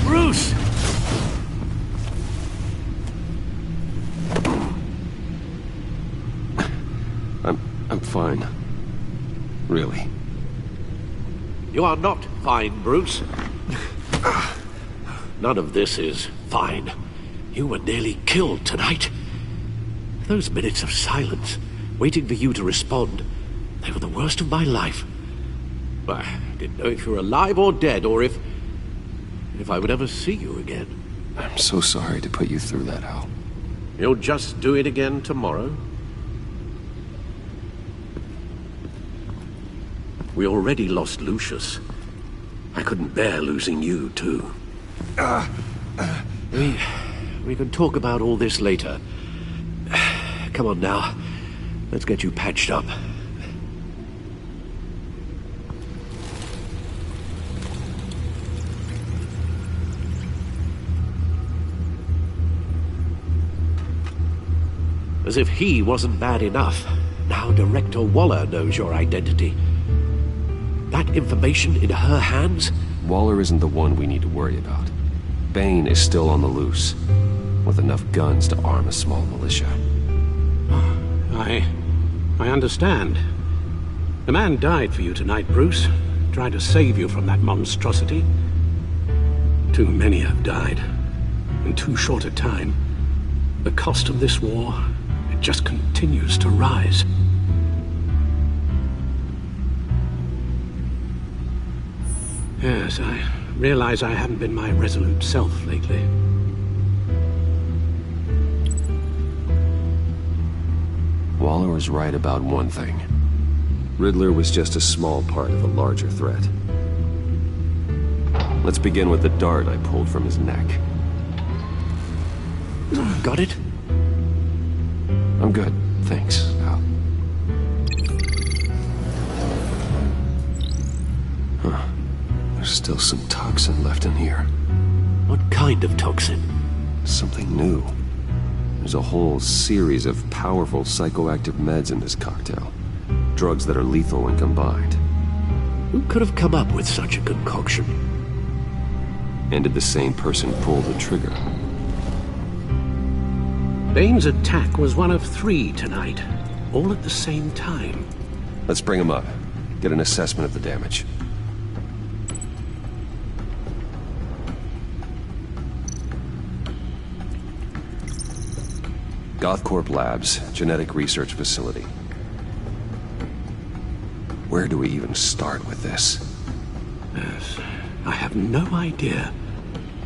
Bruce! I'm fine. Really. You are not fine, Bruce. None of this is fine. You were nearly killed tonight. Those minutes of silence, waiting for you to respond, they were the worst of my life. I didn't know if you were alive or dead, or if I would ever see you again. I'm so sorry to put you through that, Al. You'll just do it again tomorrow? We already lost Lucius. I couldn't bear losing you, too. We can talk about all this later. Come on now. Let's get you patched up. As if he wasn't bad enough, now Director Waller knows your identity. That information in her hands? Waller isn't the one we need to worry about. Bane is still on the loose, with enough guns to arm a small militia. I understand. The man died for you tonight, Bruce. Tried to save you from that monstrosity. Too many have died. In too short a time. The cost of this war, it just continues to rise. Yes, I realize I haven't been my resolute self lately. Waller was right about one thing. Riddler was just a small part of a larger threat. Let's begin with the dart I pulled from his neck. Got it? I'm good, thanks, Al. Huh. There's still some toxin left in here. What kind of toxin? Something new. There's a whole series of powerful psychoactive meds in this cocktail. Drugs that are lethal when combined. Who could have come up with such a concoction? And did the same person pull the trigger? Bane's attack was one of 3 tonight, all at the same time. Let's bring him up. Get an assessment of the damage. Gothcorp Labs, genetic research facility. Where do we even start with this? Yes, I have no idea.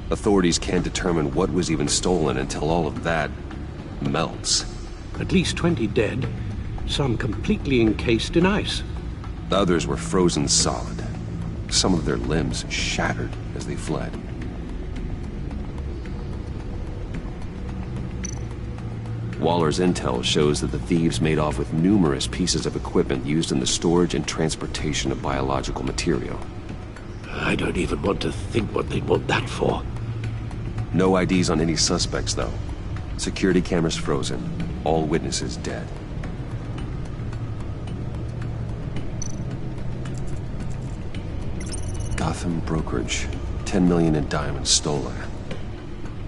Authorities can't determine what was even stolen until all of that melts. At least 20 dead, some completely encased in ice. The others were frozen solid. Some of their limbs shattered as they fled. Waller's intel shows that the thieves made off with numerous pieces of equipment used in the storage and transportation of biological material. I don't even want to think what they'd want that for. No IDs on any suspects, though. Security cameras frozen. All witnesses dead. Gotham brokerage. 10 million in diamonds stolen.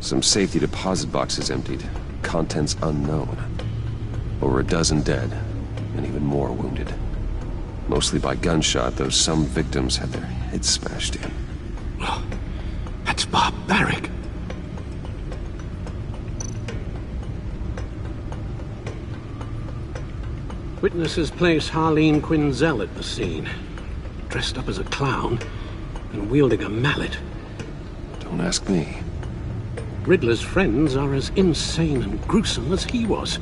Some safety deposit boxes emptied. Contents unknown. Over a dozen dead, and even more wounded. Mostly by gunshot, though some victims had their heads smashed in. Oh, that's barbaric. Witnesses place Harleen Quinzel at the scene, dressed up as a clown and wielding a mallet. Don't ask me. Riddler's friends are as insane and gruesome as he was.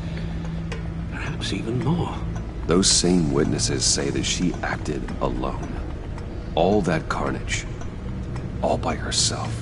Perhaps even more. Those same witnesses say that she acted alone. All that carnage. All by herself.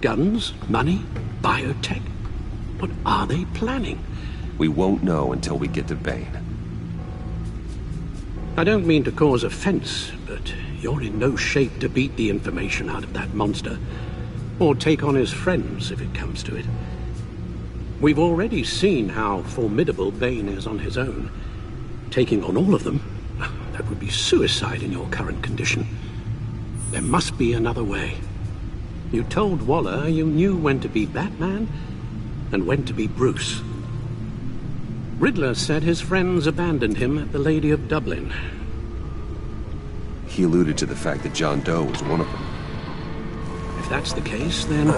Guns? Money? Biotech? What are they planning? We won't know until we get to Bane. I don't mean to cause offense, but you're in no shape to beat the information out of that monster, or take on his friends if it comes to it. We've already seen how formidable Bane is on his own. Taking on all of them, that would be suicide in your current condition. There must be another way. You told Waller you knew when to be Batman and when to be Bruce. Riddler said his friends abandoned him at the Lady of Dublin. He alluded to the fact that John Doe was one of them. If that's the case, then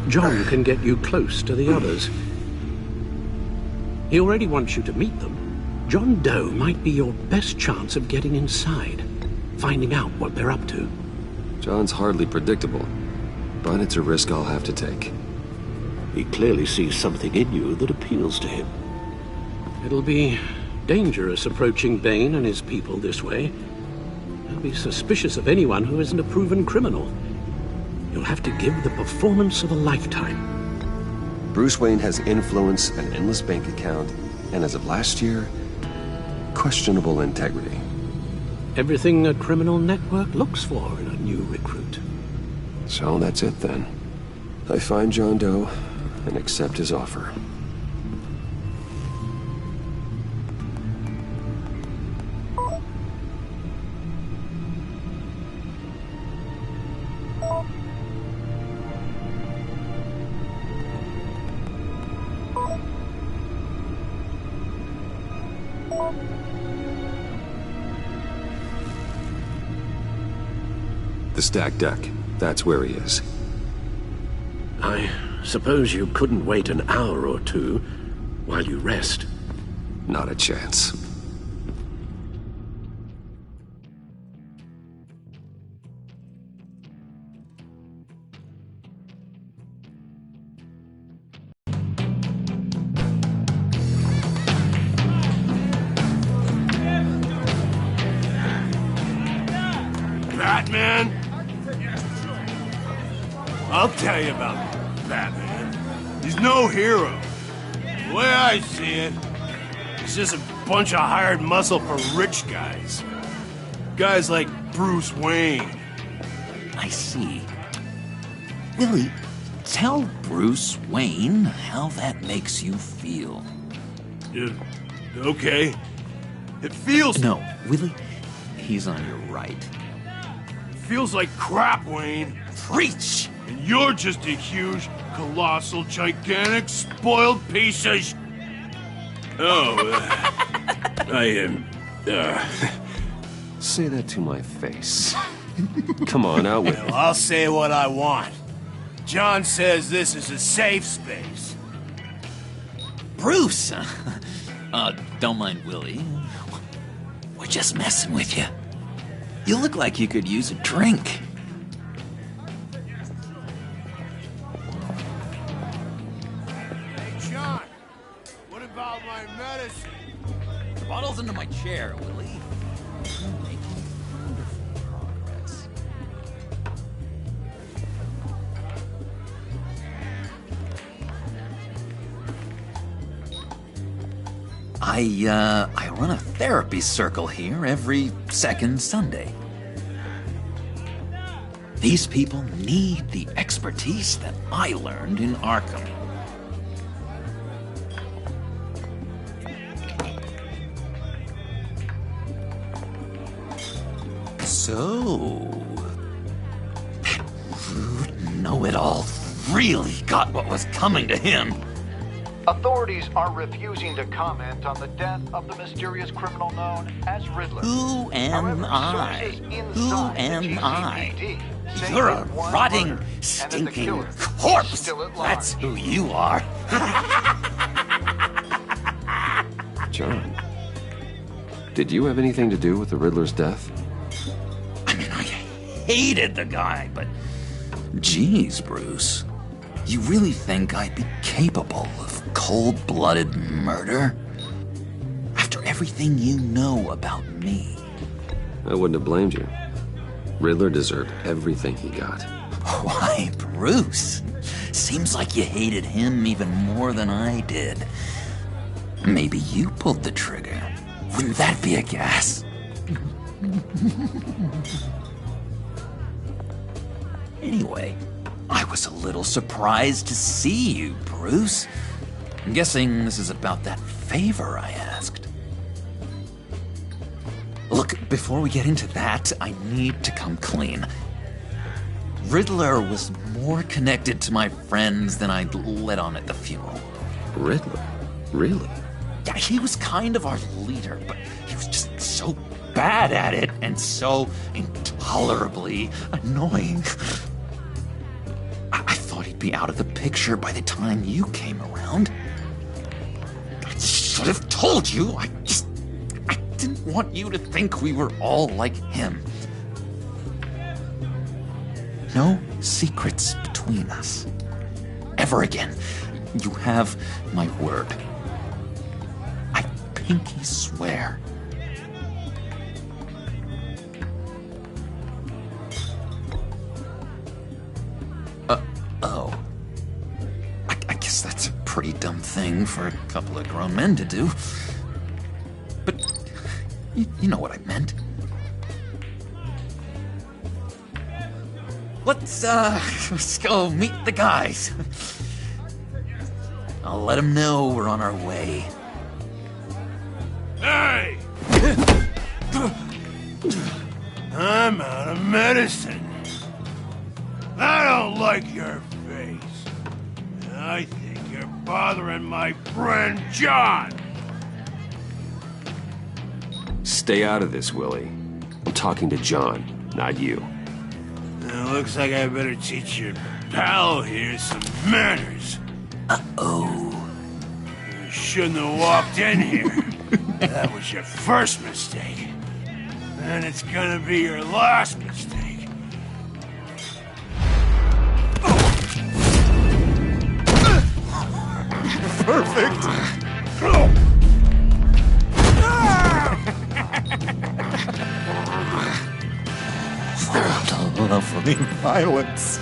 John can get you close to the others. He already wants you to meet them. John Doe might be your best chance of getting inside, finding out what they're up to. John's hardly predictable, but it's a risk I'll have to take. He clearly sees something in you that appeals to him. It'll be dangerous approaching Bane and his people this way. He'll be suspicious of anyone who isn't a proven criminal. You'll have to give the performance of a lifetime. Bruce Wayne has influence, an endless bank account, and as of last year, questionable integrity. Everything a criminal network looks for in a new recruit. So that's it then. I find John Doe and accept his offer. The stacked deck. That's where he is. I suppose you couldn't wait an hour or two while you rest. Not a chance. Batman? I'll tell you about Batman. He's no hero. The way I see it, he's just a bunch of hired muscle for rich guys. Guys like Bruce Wayne. I see. Willie, tell Bruce Wayne how that makes you feel. Okay. It feels... No, Willie, he's on your right. Feels like crap, Wayne. Preach! And you're just a huge, colossal, gigantic, spoiled piece of Say that to my face. Come on, out with it. Well, I'll say what I want. John says this is a safe space. Bruce! Don't mind Willie. We're just messing with you. You look like you could use a drink. Hey, John, what about my medicine? The bottle's under my chair, Willie. You're making wonderful progress. I run a therapy circle here every second Sunday. These people need the expertise that I learned in Arkham. So, that rude know-it-all really got what was coming to him. Authorities are refusing to comment on the death of the mysterious criminal known as Riddler. Who am I? Sources Who inside am the I? GCPD say You're a that one rotting, murder, and that the stinking killer is corpse. still at large. That's who you are. John, did you have anything to do with the Riddler's death? I mean, I hated the guy, but... Geez, Bruce. You really think I'd be capable of cold-blooded murder? After everything you know about me? I wouldn't have blamed you. Riddler deserved everything he got. Why, Bruce? Seems like you hated him even more than I did. Maybe you pulled the trigger. Wouldn't that be a gas? Anyway, I was a little surprised to see you, Bruce. I'm guessing this is about that favor I asked. Look, before we get into that, I need to come clean. Riddler was more connected to my friends than I'd let on at the funeral. Riddler? Really? Yeah, he was kind of our leader, but he was just so bad at it and so intolerably annoying. I thought he'd be out of the picture by the time you came around. I should have told you. I didn't want you to think we were all like him. No secrets between us. Ever again. You have my word. I pinky swear. Oh. I guess that's a pretty dumb thing for a couple of grown men to do. But you know what I meant. Let's go meet the guys. I'll let them know we're on our way. Hey! I'm out of medicine. I don't like your face. I think you're bothering my friend John. Stay out of this, Willie. I'm talking to John, not you. It looks like I better teach your pal here some manners. Uh-oh. You shouldn't have walked in here. That was your first mistake. And it's gonna be your last mistake. Perfect! Lovely violence.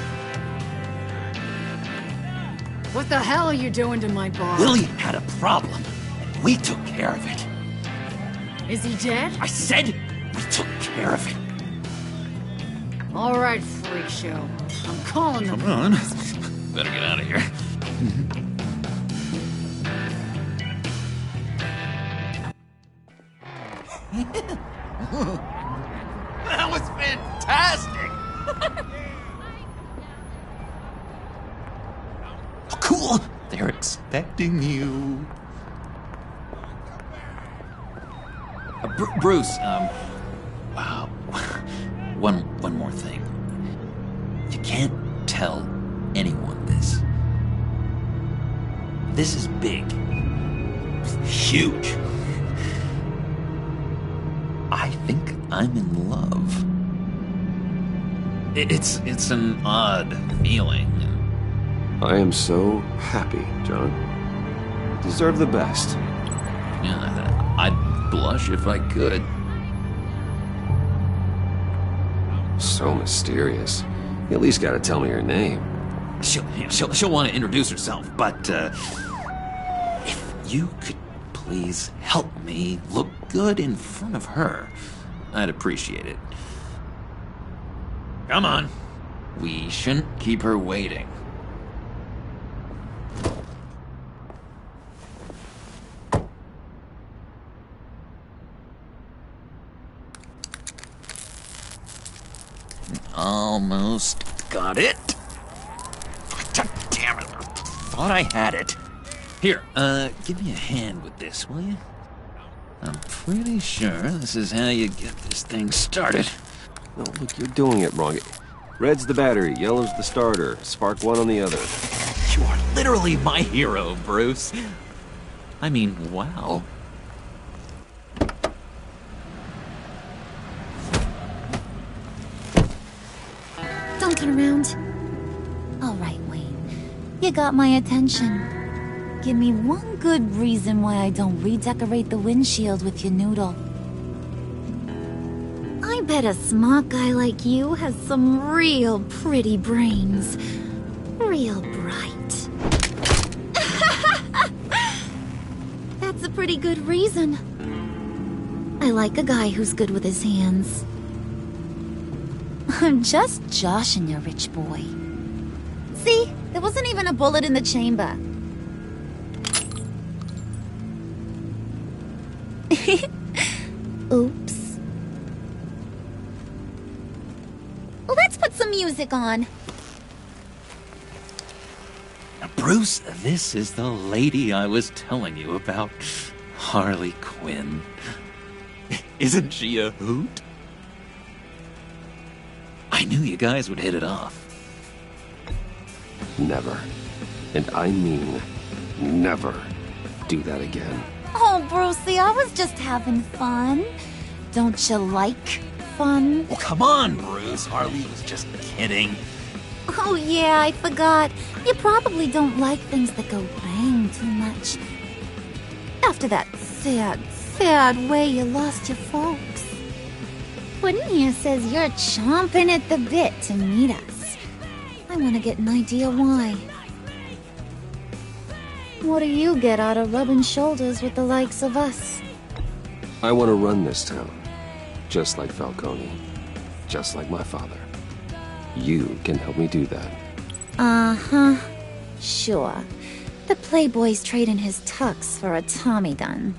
What the hell are you doing to my bar? Willie had a problem, and we took care of it. Is he dead? I said we took care of it. All right, freak show. I'm calling them. Come on. Better get out of here. That was fantastic! Oh, cool! They're expecting you. Bruce, wow. One more thing. You can't tell anyone this. This is big. Huge. I think I'm in love. It's an odd feeling. I am so happy, John. Deserve the best. Yeah, I'd blush if I could. So mysterious. You at least gotta tell me her name. She'll want to introduce herself, but if you could please help me look good in front of her, I'd appreciate it. Come on. We shouldn't keep her waiting. Almost got it. God damn it. Thought I had it. Here, give me a hand with this, will you? I'm pretty sure this is how you get this thing started. No, look, you're doing it wrong. Red's the battery, yellow's the starter. Spark one on the other. You are literally my hero, Bruce. I mean, wow. Don't turn around. All right, Wayne. You got my attention. Give me one good reason why I don't redecorate the windshield with your noodle. I bet a smart guy like you has some real pretty brains. Real real bright. That's a pretty good reason. I like a guy who's good with his hands. I'm just joshing you, rich boy. See? There wasn't even a bullet in the chamber. Oops. Let's put some music on. Now, Bruce, this is the lady I was telling you about. Harley Quinn. Isn't she a hoot? I knew you guys would hit it off. Never. And I mean never do that again. Oh, Brucey, I was just having fun. Don't you like fun? Well, come on, Bruce. Harley was just kidding. Oh, yeah, I forgot. You probably don't like things that go bang too much. After that sad way you lost your folks. Puddin' here says you're chomping at the bit to meet us. I want to get an idea why. What do you get out of rubbing shoulders with the likes of us? I want to run this town. Just like Falcone. Just like my father. You can help me do that. Uh-huh. Sure. The Playboy's trading his tux for a Tommy gun.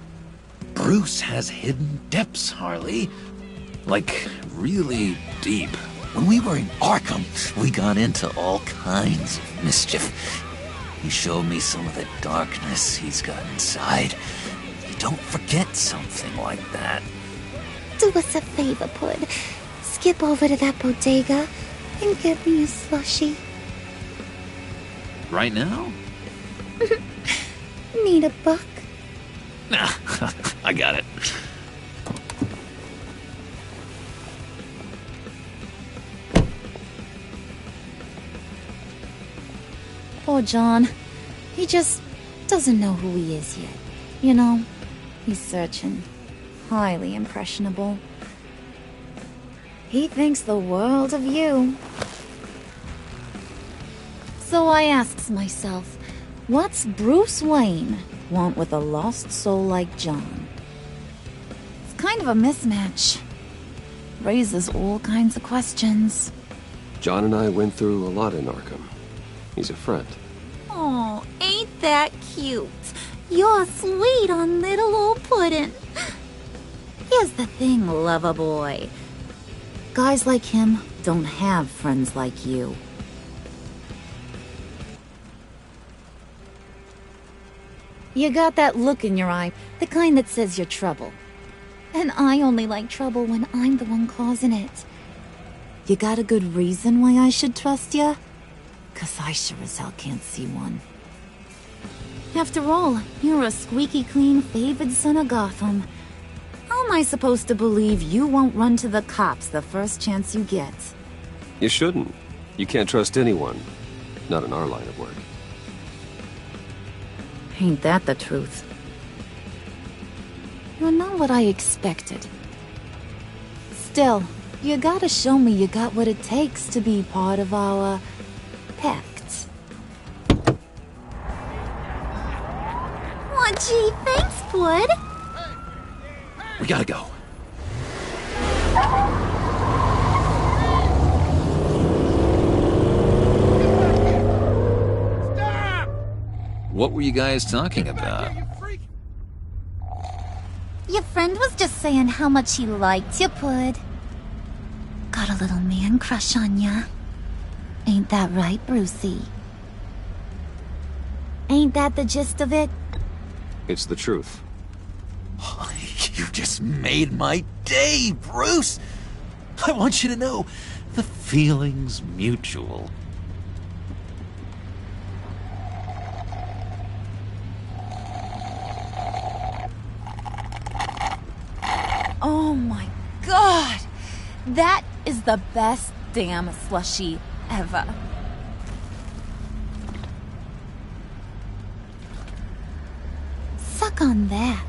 Bruce has hidden depths, Harley. Like, really deep. When we were in Arkham, we got into all kinds of mischief. He showed me some of the darkness he's got inside. You don't forget something like that. Do us a favor, Pud. Skip over to that bodega and get me a slushie. Right now? Need a buck? Nah, I got it. Poor John. He just doesn't know who he is yet. You know, he's searching. Highly impressionable. He thinks the world of you. So I asks myself, what's Bruce Wayne want with a lost soul like John? It's kind of a mismatch. Raises all kinds of questions. John and I went through a lot in Arkham. He's a friend. Oh, ain't that cute? You're sweet on little old Puddin'. Here's the thing, lover boy. Guys like him don't have friends like you. You got that look in your eye, the kind that says you're trouble. And I only like trouble when I'm the one causing it. You got a good reason why I should trust you? 'Cause I sure as hell can't see one. After all, you're a squeaky clean favored son of Gotham. How am I supposed to believe you won't run to the cops the first chance you get? You shouldn't. You can't trust anyone. Not in our line of work. Ain't that the truth? You're not what I expected. Still, you gotta show me you got what it takes to be part of our Pact. Oh, gee, thanks, Bud. We gotta go. Stop! What were you guys talking about? You freak! Your friend was just saying how much he liked you, Bud. Got a little man crush on ya. Ain't that right, Brucey? Ain't that the gist of it? It's the truth. You just made my day, Bruce! I want you to know, the feeling's mutual. Oh my god! That is the best damn slushie ever. Suck on that.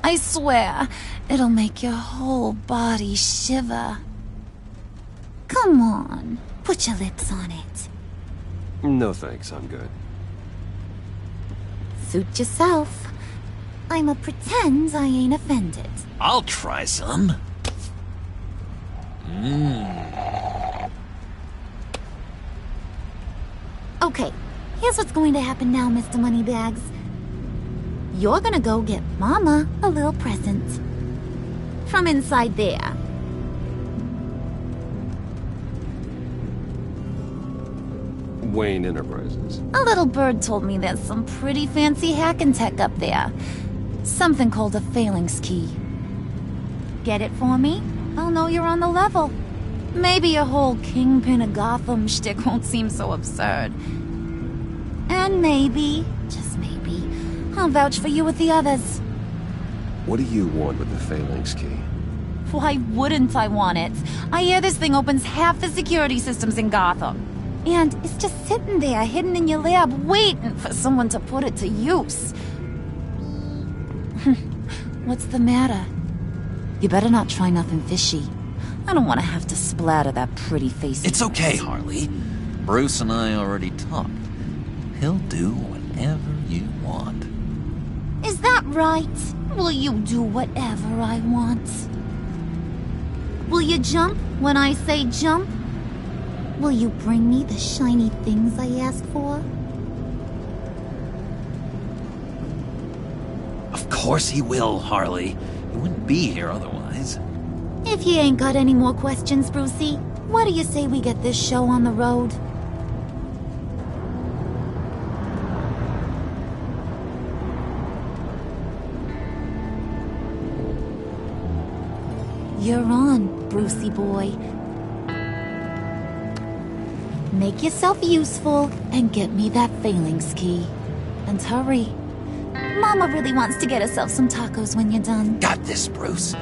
I swear, it'll make your whole body shiver. Come on. Put your lips on it. No thanks, I'm good. Suit yourself. I'ma pretend I ain't offended. I'll try some. Okay, here's what's going to happen now, Mr. Moneybags. You're gonna go get Mama a little present. From inside there. Wayne Enterprises. A little bird told me there's some pretty fancy hacking tech up there. Something called a phalanx key. Get it for me? I'll know you're on the level. Maybe your whole Kingpin of Gotham shtick won't seem so absurd. And maybe, just maybe, I'll vouch for you with the others. What do you want with the phalanx key? Why wouldn't I want it? I hear this thing opens half the security systems in Gotham. And it's just sitting there, hidden in your lab, waiting for someone to put it to use. What's the matter? You better not try nothing fishy. I don't want to have to splatter that pretty face. It's okay, Harley. Bruce and I already talked. He'll do whatever you want. Is that right? Will you do whatever I want? Will you jump when I say jump? Will you bring me the shiny things I ask for? Of course he will, Harley. He wouldn't be here otherwise. If you ain't got any more questions, Brucey, what do you say we get this show on the road? You're on, Brucey boy. Make yourself useful and get me that phalanx key. And hurry. Mama really wants to get herself some tacos when you're done. Got this, Bruce.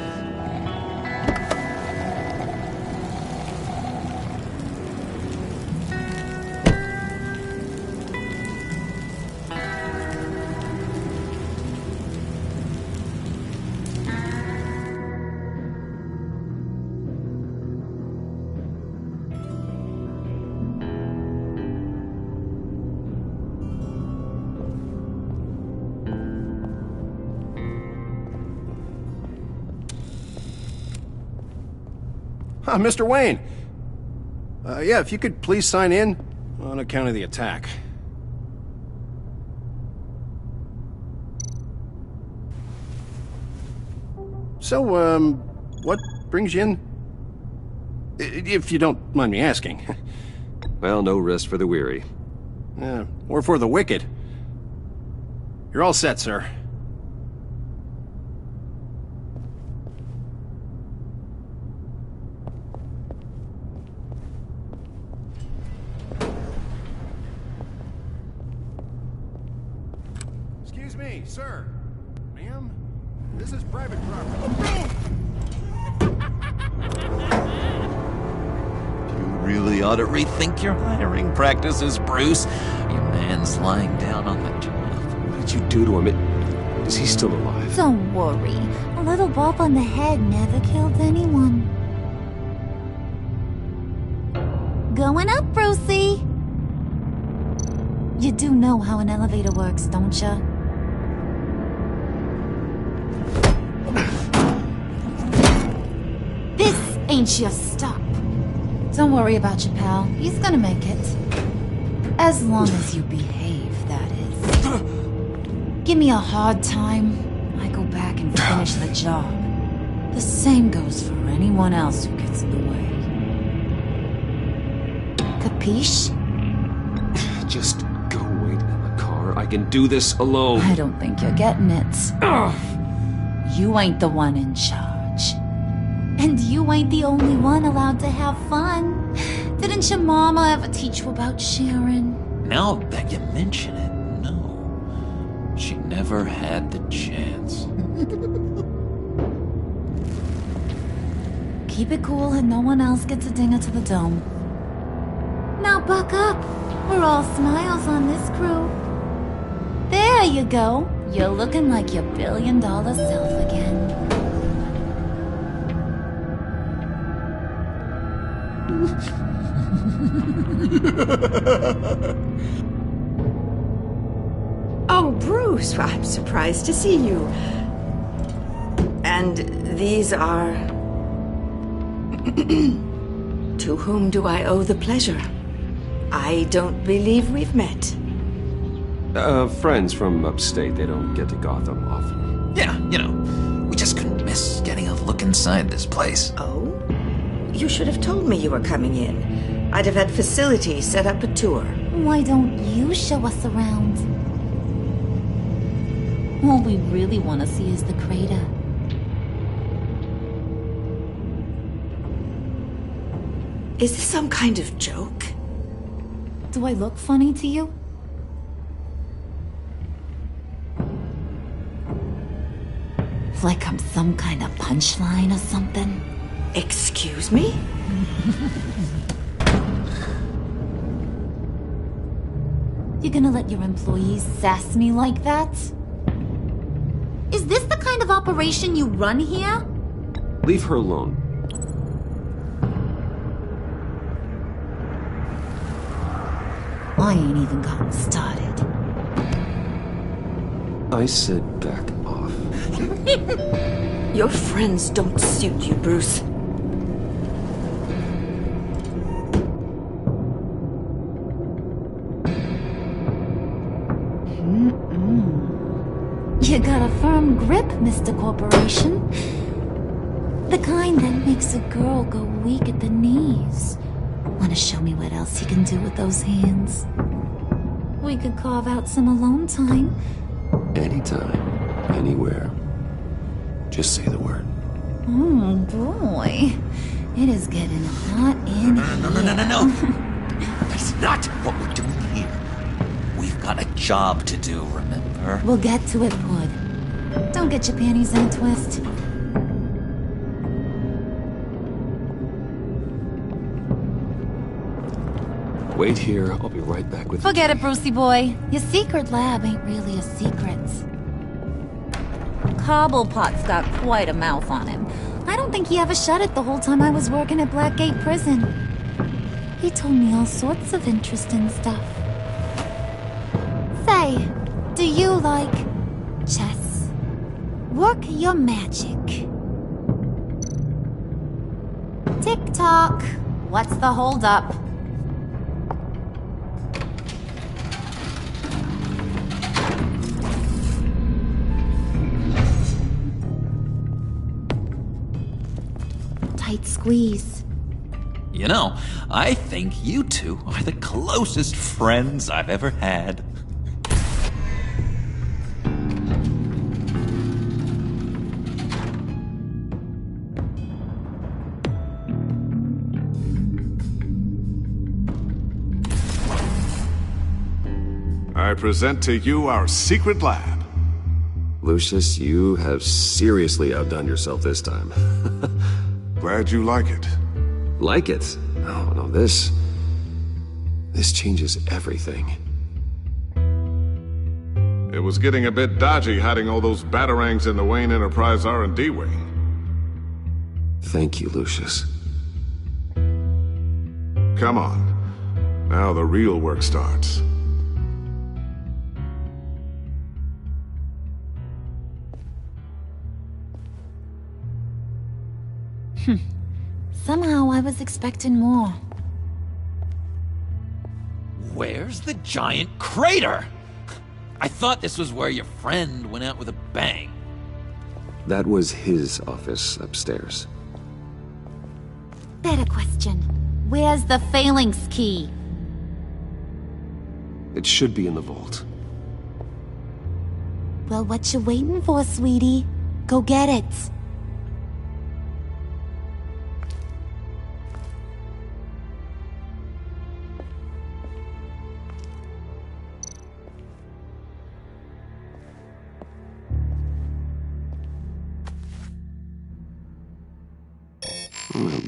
Mr. Wayne. Yeah, if you could please sign in on account of the attack. So, what brings you in? If you don't mind me asking. Well, no rest for the weary. Or for the wicked. You're all set, sir. Excuse me, sir. Ma'am, this is private property. You really ought to rethink your hiring practices, Bruce. Your man's lying down on the job. What did you do to him? Is he still alive? Don't worry. A little bump on the head never killed anyone. Going up, Brucey. You do know how an elevator works, don't you? This ain't your stop. Don't worry about your pal. He's gonna make it. As long as you behave, that is. Give me a hard time, I go back and finish the job. The same goes for anyone else who gets in the way. Capiche? Just go wait in the car. I can do this alone. I don't think you're getting it. You ain't the one in charge. And you ain't the only one allowed to have fun. Didn't your mama ever teach you about sharing? Now that you mention it, no. She never had the chance. Keep it cool and no one else gets a dinger to the dome. Now buck up. We're all smiles on this crew. There you go. You're looking like your billion-dollar self again. Oh, Bruce, I'm surprised to see you. And these are... To whom do I owe the pleasure? I don't believe we've met. Friends from upstate. They don't get to Gotham often. Yeah, you know, we just couldn't miss getting a look inside this place. Oh? You should have told me you were coming in. I'd have had facilities set up a tour. Why don't you show us around? All we really want to see is the crater. Is this some kind of joke? Do I look funny to you? Like I'm some kind of punchline or something? Excuse me? You're gonna let your employees sass me like that? Is this the kind of operation you run here? Leave her alone. I ain't even gotten started. I said back off. Your friends don't suit you, Bruce. You got a firm grip, Mr. Corporation. The kind that makes a girl go weak at the knees. Wanna show me what else you can do with those hands? We could carve out some alone time. Anytime, anywhere. Just say the word. Oh boy. It is getting hot in here. No. That's not what we're doing here. We've got a job to do, remember? We'll get to it, Wood. Don't get your panties in a twist. Wait here. I'll be right back with Forget it, Brucey boy. Your secret lab ain't really a secret. Cobblepot's got quite a mouth on him. I don't think he ever shut it the whole time I was working at Blackgate Prison. He told me all sorts of interesting stuff. Say, do you like chess? Work your magic. Tick-tock. What's the holdup? Tight squeeze. You know, I think you two are the closest friends I've ever had. I present to you our secret lab. Lucius, you have seriously outdone yourself this time. Glad you like it. Like it? No, this changes everything. It was getting a bit dodgy hiding all those batarangs in the Wayne Enterprise R&D wing. Thank you, Lucius. Come on. Now the real work starts. Somehow I was expecting more. Where's the giant crater? I thought this was where your friend went out with a bang. That was his office upstairs. Better question. Where's the phalanx key? It should be in the vault. Well, what you waiting for, sweetie? Go get it.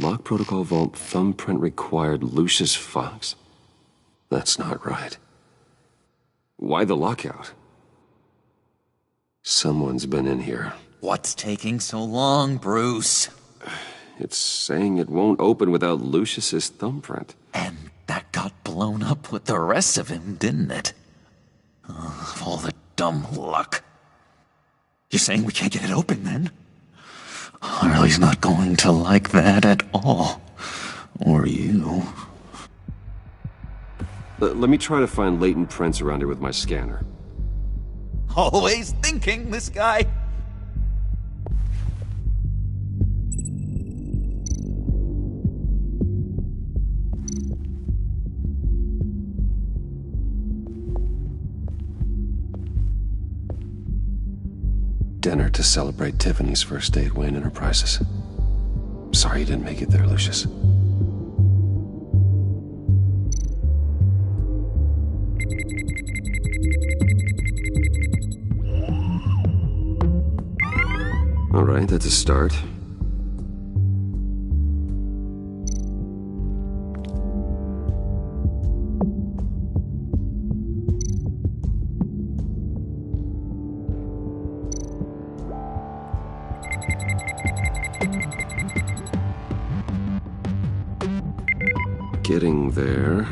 Lock protocol vault thumbprint required Lucius Fox. That's not right. Why the lockout? Someone's been in here. What's taking so long, Bruce? It's saying it won't open without Lucius's thumbprint. And that got blown up with the rest of him, didn't it? All the dumb luck. You're saying we can't get it open, then? Harley's not going to like that at all. Or you. Let me try to find latent prints around here with my scanner. Always thinking, this guy. Dinner to celebrate Tiffany's first day at Wayne Enterprises. Sorry you didn't make it there, Lucius. All right, that's a start. Getting there.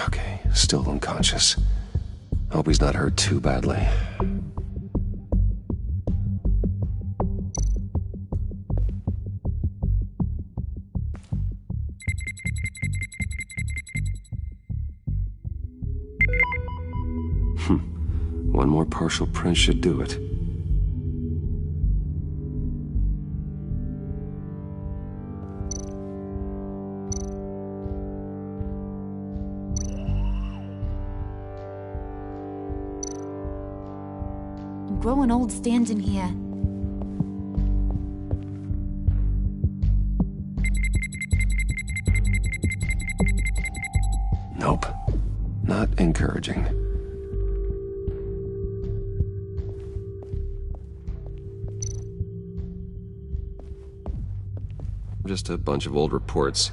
Okay, still unconscious. Hope he's not hurt too badly. One more partial print should do it. I'm growing old standing here. Nope. Not encouraging. Just a bunch of old reports.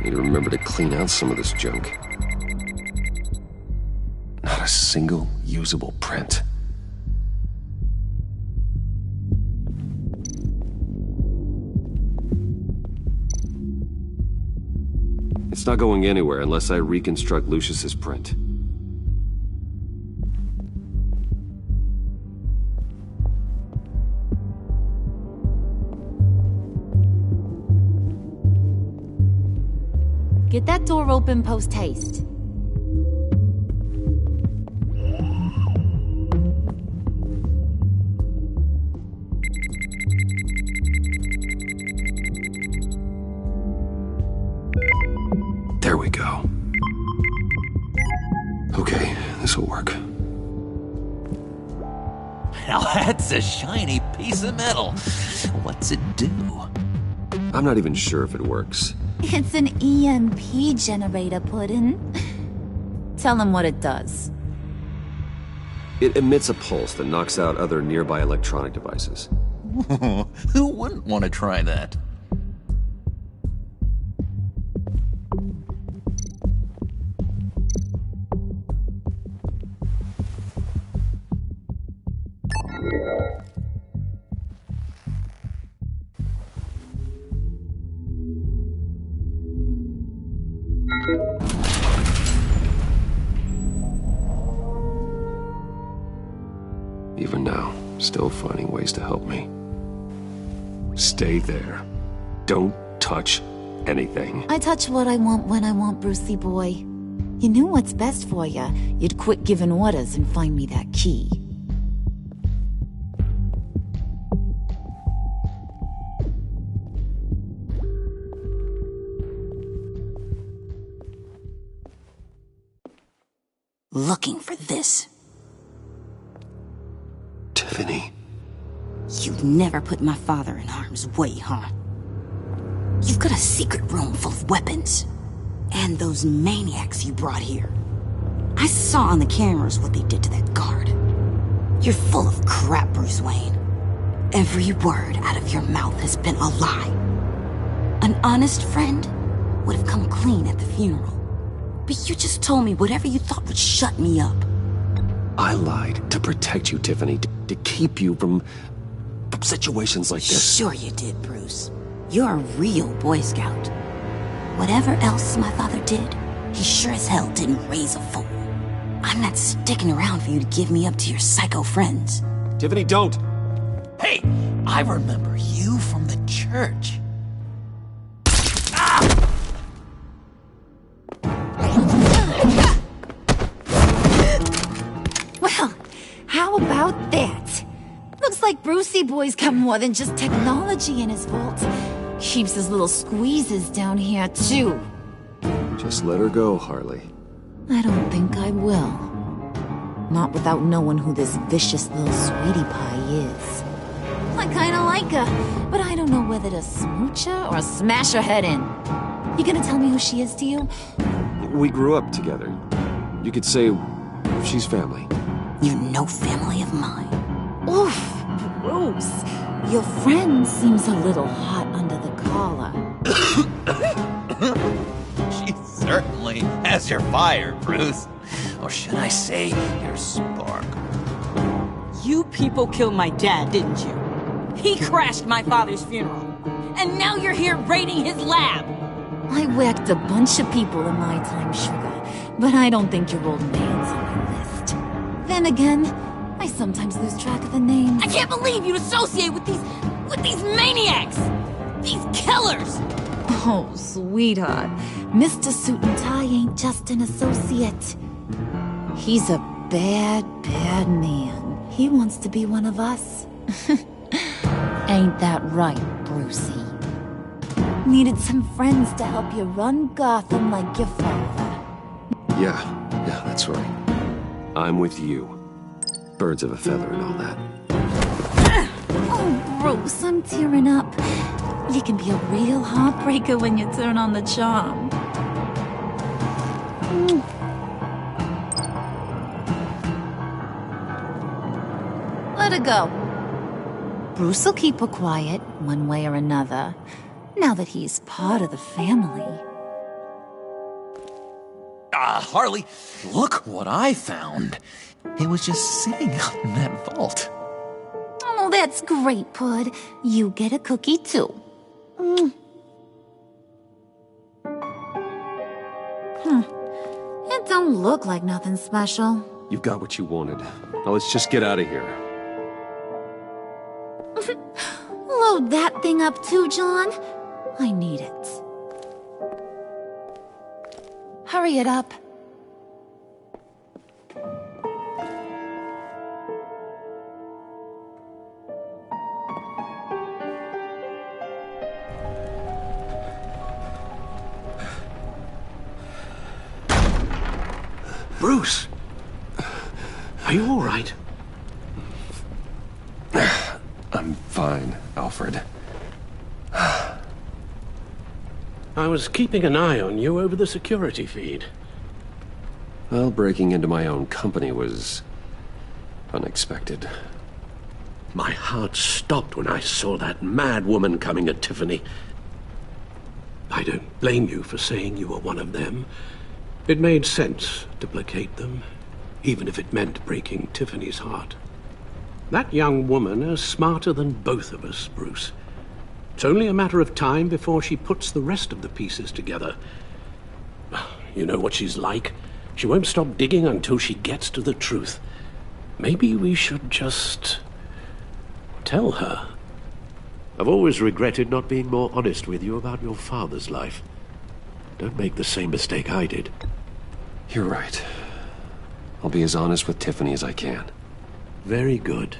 Need to remember to clean out some of this junk. Not a single usable print. It's not going anywhere unless I reconstruct Lucius's print. Get that door open post-haste. There we go. Okay, this'll work. Now that's a shiny piece of metal. What's it do? I'm not even sure if it works. It's an EMP generator, Puddin'. Tell him what it does. It emits a pulse that knocks out other nearby electronic devices. Who wouldn't want to try that? Even now, still finding ways to help me. Stay there. Don't touch anything. I touch what I want when I want, Brucey boy. You knew what's best for you. You'd quit giving orders and find me that key. Looking for this. Tiffany. You'd never put my father in harm's way, huh? You've got a secret room full of weapons. And those maniacs you brought here. I saw on the cameras what they did to that guard. You're full of crap, Bruce Wayne. Every word out of your mouth has been a lie. An honest friend would have come clean at the funeral. But you just told me whatever you thought would shut me up. I lied to protect you, Tiffany, to keep you from situations like this. Sure you did, Bruce. You're a real Boy Scout. Whatever else my father did, he sure as hell didn't raise a fool. I'm not sticking around for you to give me up to your psycho friends. Tiffany, don't! Hey, I remember you from the church. Well, how about that? Looks like Brucey Boy's got more than just technology in his vault. Keeps his little squeezes down here, too. Just let her go, Harley. I don't think I will. Not without knowing who this vicious little sweetie pie is. I kinda like her, but I don't know whether to smooch her or smash her head in. You gonna tell me who she is to you? We grew up together. You could say she's family. You're no family of mine. Oof, Bruce. Your friend seems a little hot under the collar. She certainly has your fire, Bruce. Or should I say, your spark. You people killed my dad, didn't you? He crashed my father's funeral. And now you're here raiding his lab. I whacked a bunch of people in my time, sugar, but I don't think your old man's on the list. Then again, I sometimes lose track of the names. I can't believe you'd associate with these maniacs! These killers! Oh, sweetheart. Mr. Suit and Tie ain't just an associate. He's a bad, bad man. He wants to be one of us. Ain't that right, Brucey? Needed some friends to help you run Gotham like your father. Yeah, that's right. I'm with you. Birds of a feather and all that. Oh, Bruce, I'm tearing up. You can be a real heartbreaker when you turn on the charm. Let her go. Bruce will keep her quiet, one way or another, now that he's part of the family. Harley, look what I found. It was just sitting out in that vault. Oh, that's great, Pud. You get a cookie, too. It don't look like nothing special. You got what you wanted. Now let's just get out of here. Load that thing up too, John. I need it. Hurry it up. Bruce! Are you all right? I'm fine, Alfred. I was keeping an eye on you over the security feed. Well, breaking into my own company was unexpected. My heart stopped when I saw that mad woman coming at Tiffany. I don't blame you for saying you were one of them. It made sense to placate them, even if it meant breaking Tiffany's heart. That young woman is smarter than both of us, Bruce. It's only a matter of time before she puts the rest of the pieces together. You know what she's like. She won't stop digging until she gets to the truth. Maybe we should just tell her. I've always regretted not being more honest with you about your father's life. Don't make the same mistake I did. You're right. I'll be as honest with Tiffany as I can. Very good.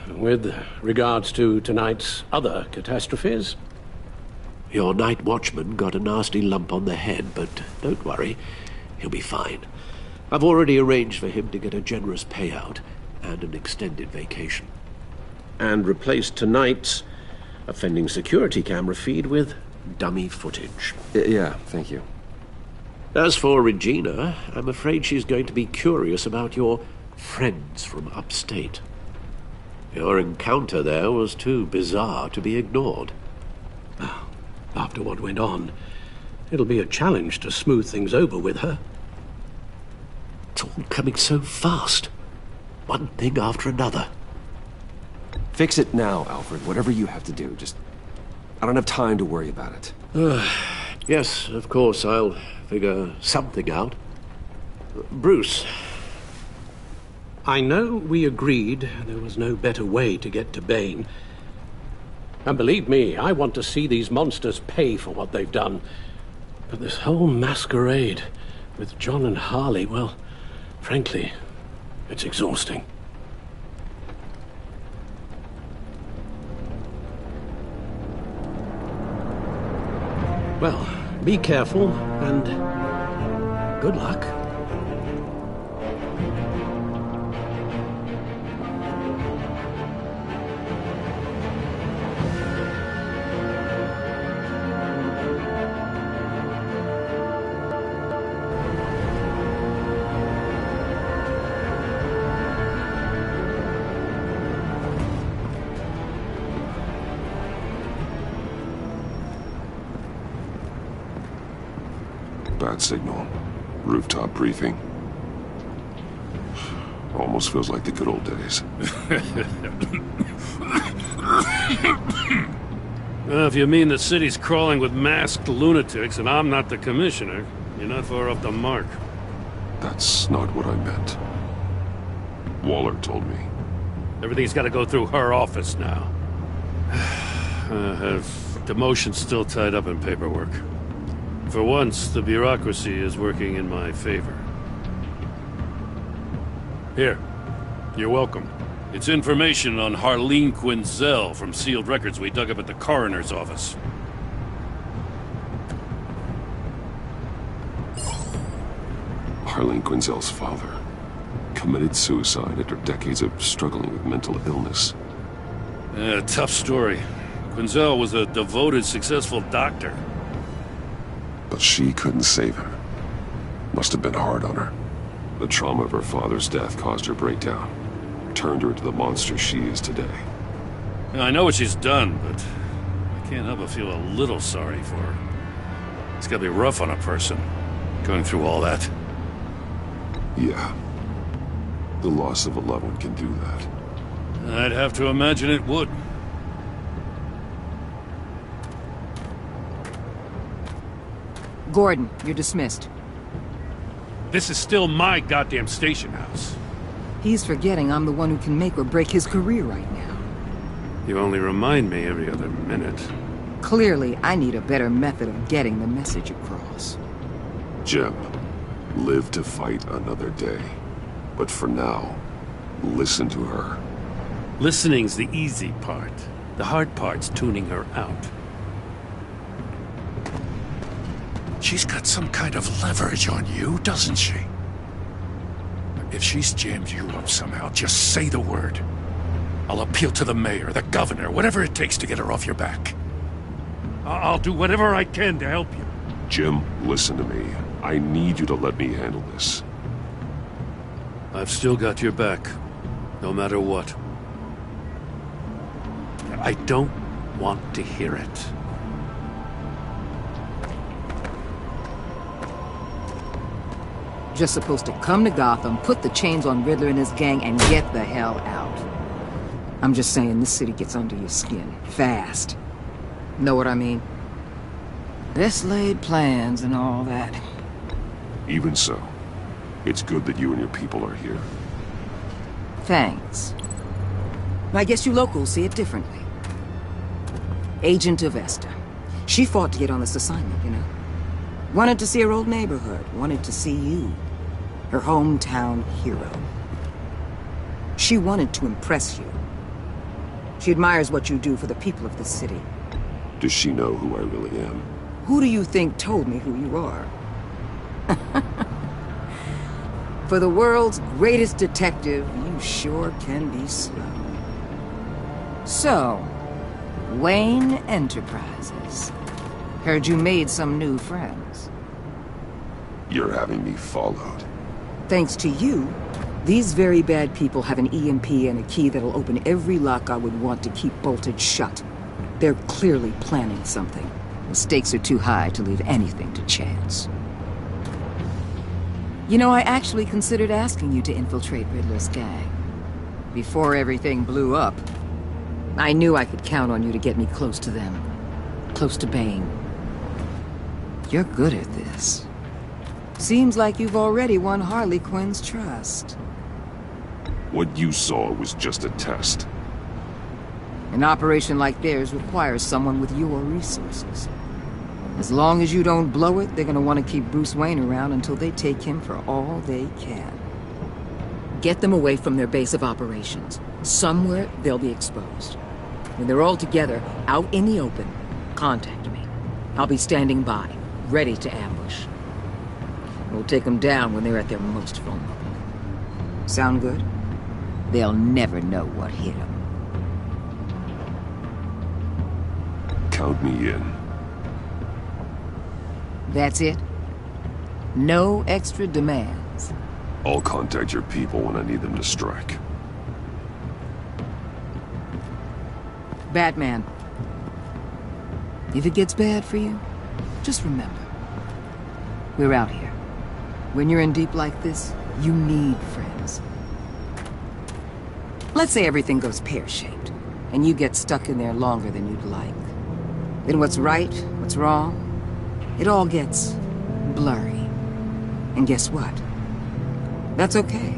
With regards to tonight's other catastrophes? Your night watchman got a nasty lump on the head, but don't worry. He'll be fine. I've already arranged for him to get a generous payout and an extended vacation. And replaced tonight's offending security camera feed with dummy footage. Yeah, thank you. As for Regina, I'm afraid she's going to be curious about your friends from upstate. Your encounter there was too bizarre to be ignored. After what went on, It'll be a challenge to smooth things over with her. It's all coming so fast. One thing after another. Fix it now, Alfred. Whatever you have to do. I don't have time to worry about it. Yes, of course, I'll figure something out. Bruce. I know we agreed there was no better way to get to Bane. And believe me, I want to see these monsters pay for what they've done. But this whole masquerade with John and Harley, well, frankly, it's exhausting. Well, be careful, and good luck. Bad signal. Rooftop briefing. Almost feels like the good old days. If you mean the city's crawling with masked lunatics and I'm not the commissioner, you're not far off the mark. That's not what I meant. Waller told me. Everything's got to go through her office now. Have demotion's still tied up in paperwork. For once, the bureaucracy is working in my favor. Here. You're welcome. It's information on Harleen Quinzel from sealed records we dug up at the coroner's office. Harleen Quinzel's father committed suicide after decades of struggling with mental illness. Yeah, tough story. Quinzel was a devoted, successful doctor. But she couldn't save him. Must have been hard on her. The trauma of her father's death caused her breakdown. Turned her into the monster she is today. Yeah, I know what she's done, but I can't help but feel a little sorry for her. It's gotta be rough on a person, going through all that. Yeah. The loss of a loved one can do that. I'd have to imagine it would. Gordon, you're dismissed. This is still my goddamn station house. He's forgetting I'm the one who can make or break his career right now. You only remind me every other minute. Clearly, I need a better method of getting the message across. Jim, live to fight another day. But for now, listen to her. Listening's the easy part. The hard part's tuning her out. She's got some kind of leverage on you, doesn't she? If she's jammed you up somehow, just say the word. I'll appeal to the mayor, the governor, whatever it takes to get her off your back. I'll do whatever I can to help you. Jim, listen to me. I need you to let me handle this. I've still got your back, no matter what. I don't want to hear it. Just supposed to come to Gotham, put the chains on Riddler and his gang, and get the hell out. I'm just saying, this city gets under your skin. Fast. Know what I mean? Best laid plans and all that. Even so, it's good that you and your people are here. Thanks. I guess you locals see it differently. Agent Avesta. She fought to get on this assignment, you know. Wanted to see her old neighborhood. Wanted to see you. Her hometown hero. She wanted to impress you. She admires what you do for the people of the city. Does she know who I really am? Who do you think told me who you are? For the world's greatest detective, you sure can be slow. So, Wayne Enterprises. Heard you made some new friends. You're having me followed. Thanks to you, these very bad people have an EMP and a key that'll open every lock I would want to keep bolted shut. They're clearly planning something. The stakes are too high to leave anything to chance. You know, I actually considered asking you to infiltrate Riddler's gang. Before everything blew up, I knew I could count on you to get me close to them. Close to Bane. You're good at this. Seems like you've already won Harley Quinn's trust. What you saw was just a test. An operation like theirs requires someone with your resources. As long as you don't blow it, they're gonna want to keep Bruce Wayne around until they take him for all they can. Get them away from their base of operations. Somewhere they'll be exposed. When they're all together, out in the open, contact me. I'll be standing by, ready to ambush. We'll take them down when they're at their most vulnerable. Sound good? They'll never know what hit them. Count me in. That's it? No extra demands? I'll contact your people when I need them to strike. Batman. If it gets bad for you, just remember. We're out here. When you're in deep like this, you need friends. Let's say everything goes pear-shaped, and you get stuck in there longer than you'd like. Then what's right, what's wrong, it all gets blurry. And guess what? That's okay.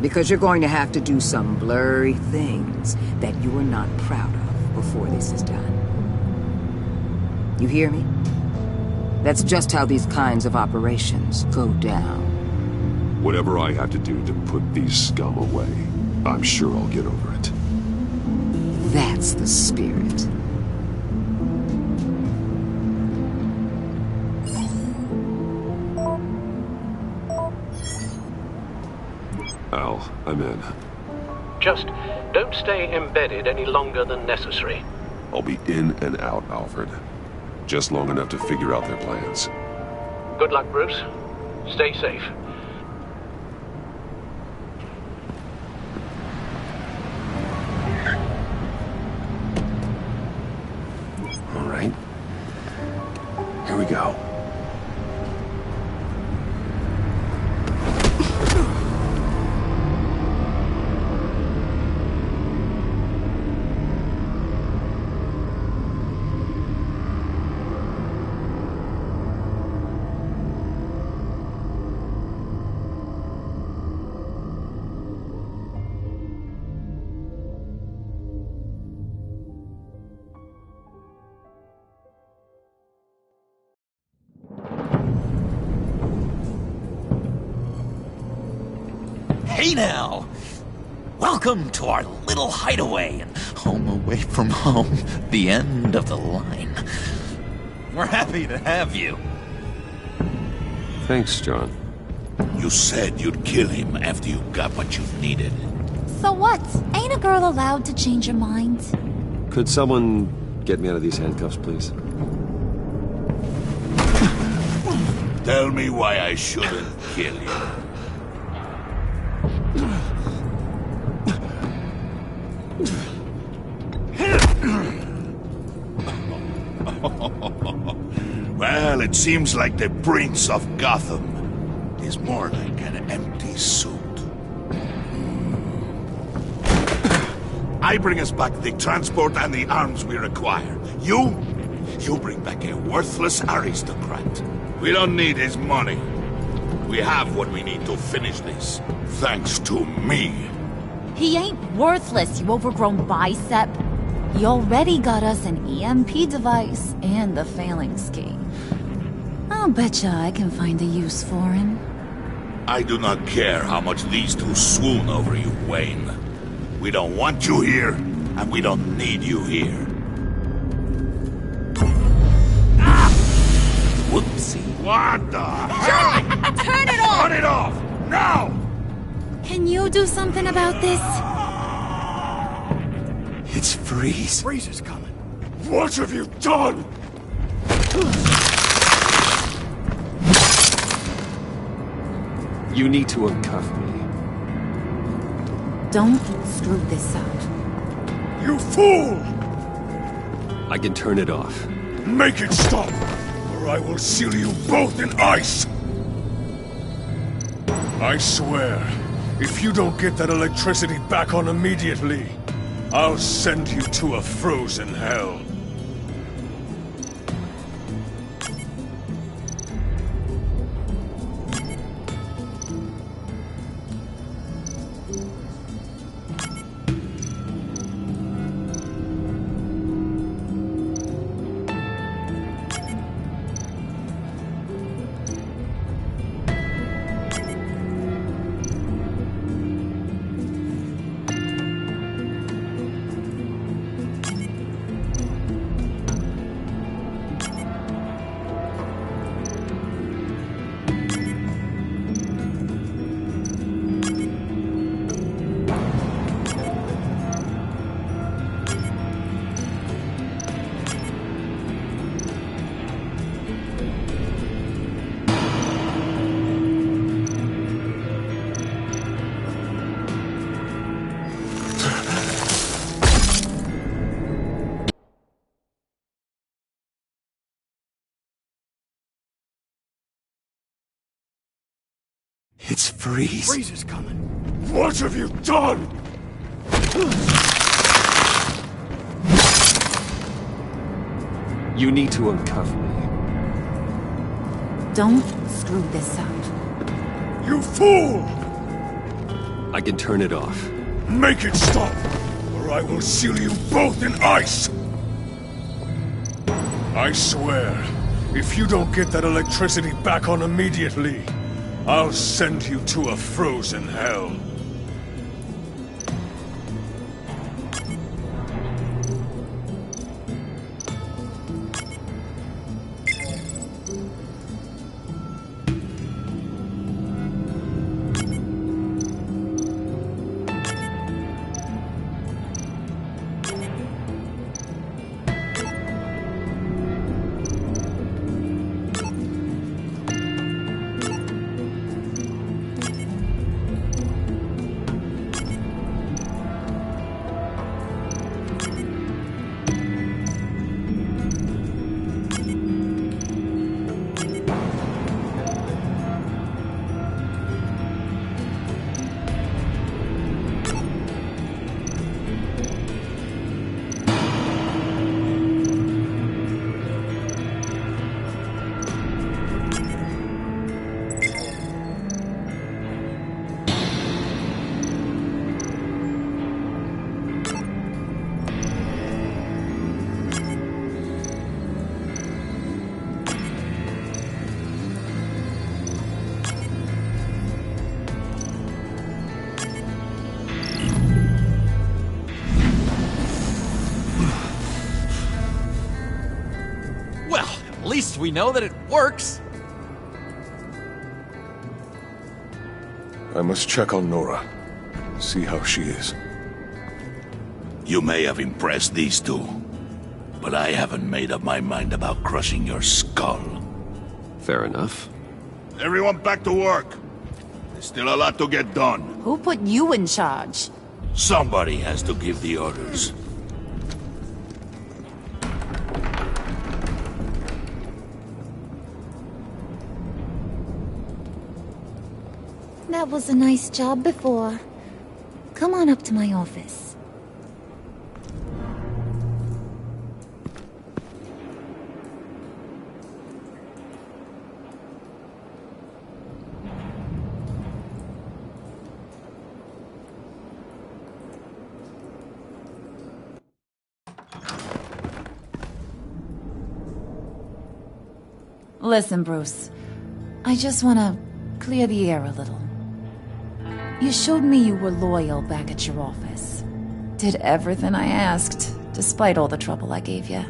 Because you're going to have to do some blurry things that you're not proud of before this is done. You hear me? That's just how these kinds of operations go down. Whatever I have to do to put these scum away, I'm sure I'll get over it. That's the spirit. Al, I'm in. Just don't stay embedded any longer than necessary. I'll be in and out, Alfred. Just long enough to figure out their plans. Good luck, Bruce. Stay safe. All right. Here we go. Hey now! Welcome to our little hideaway and home away from home, the end of the line. We're happy to have you. Thanks, John. You said you'd kill him after you got what you needed. So what? Ain't a girl allowed to change her mind? Could someone get me out of these handcuffs, please? Tell me why I shouldn't kill you. Well, it seems like the Prince of Gotham is more like an empty suit. I bring us back the transport and the arms we require. You bring back a worthless aristocrat. We don't need his money. We have what we need to finish this, thanks to me. He ain't worthless, you overgrown bicep. He already got us an EMP device and the phalanx key. I'll betcha I can find a use for him. I do not care how much these two swoon over you, Wayne. We don't want you here, and we don't need you here. Ah! Whoopsie. What the hell? Turn it off! Turn it off! Now! Can you do something about this? It's Freeze. Freeze is coming. What have you done? You need to uncuff me. Don't screw this up. You fool! I can turn it off. Make it stop, or I will seal you both in ice! I swear, if you don't get that electricity back on immediately, I'll send you to a frozen hell. It's Freeze. Freeze is coming. What have you done? You need to uncuff me. Don't screw this up. You fool! I can turn it off. Make it stop, or I will seal you both in ice! I swear, if you don't get that electricity back on immediately, I'll send you to a frozen hell. At least we know that it works. I must check on Nora. See how she is. You may have impressed these two, but I haven't made up my mind about crushing your skull. Fair enough. Everyone back to work. There's still a lot to get done. Who put you in charge? Somebody has to give the orders. That was a nice job before. Come on up to my office. Listen, Bruce. I just want to clear the air a little. You showed me you were loyal back at your office. Did everything I asked, despite all the trouble I gave you.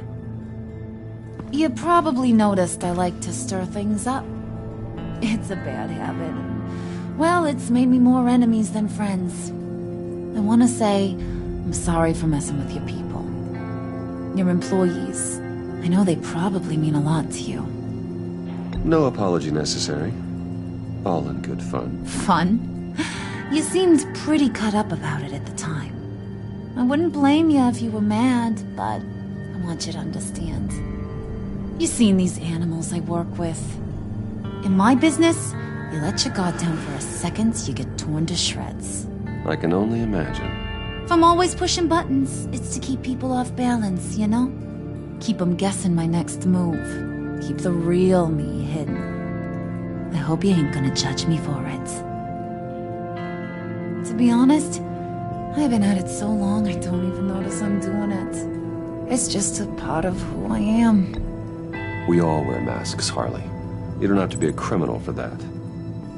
You probably noticed I like to stir things up. It's a bad habit. Well, it's made me more enemies than friends. I want to say I'm sorry for messing with your people. Your employees. I know they probably mean a lot to you. No apology necessary. All in good fun. Fun? You seemed pretty cut up about it at the time. I wouldn't blame you if you were mad, but I want you to understand. You've seen these animals I work with. In my business, you let your guard down for a second, you get torn to shreds. I can only imagine. If I'm always pushing buttons, it's to keep people off balance, you know? Keep them guessing my next move. Keep the real me hidden. I hope you ain't gonna judge me for it. To be honest, I've been at it so long I don't even notice I'm doing it. It's just a part of who I am. We all wear masks, Harley. You don't have to be a criminal for that.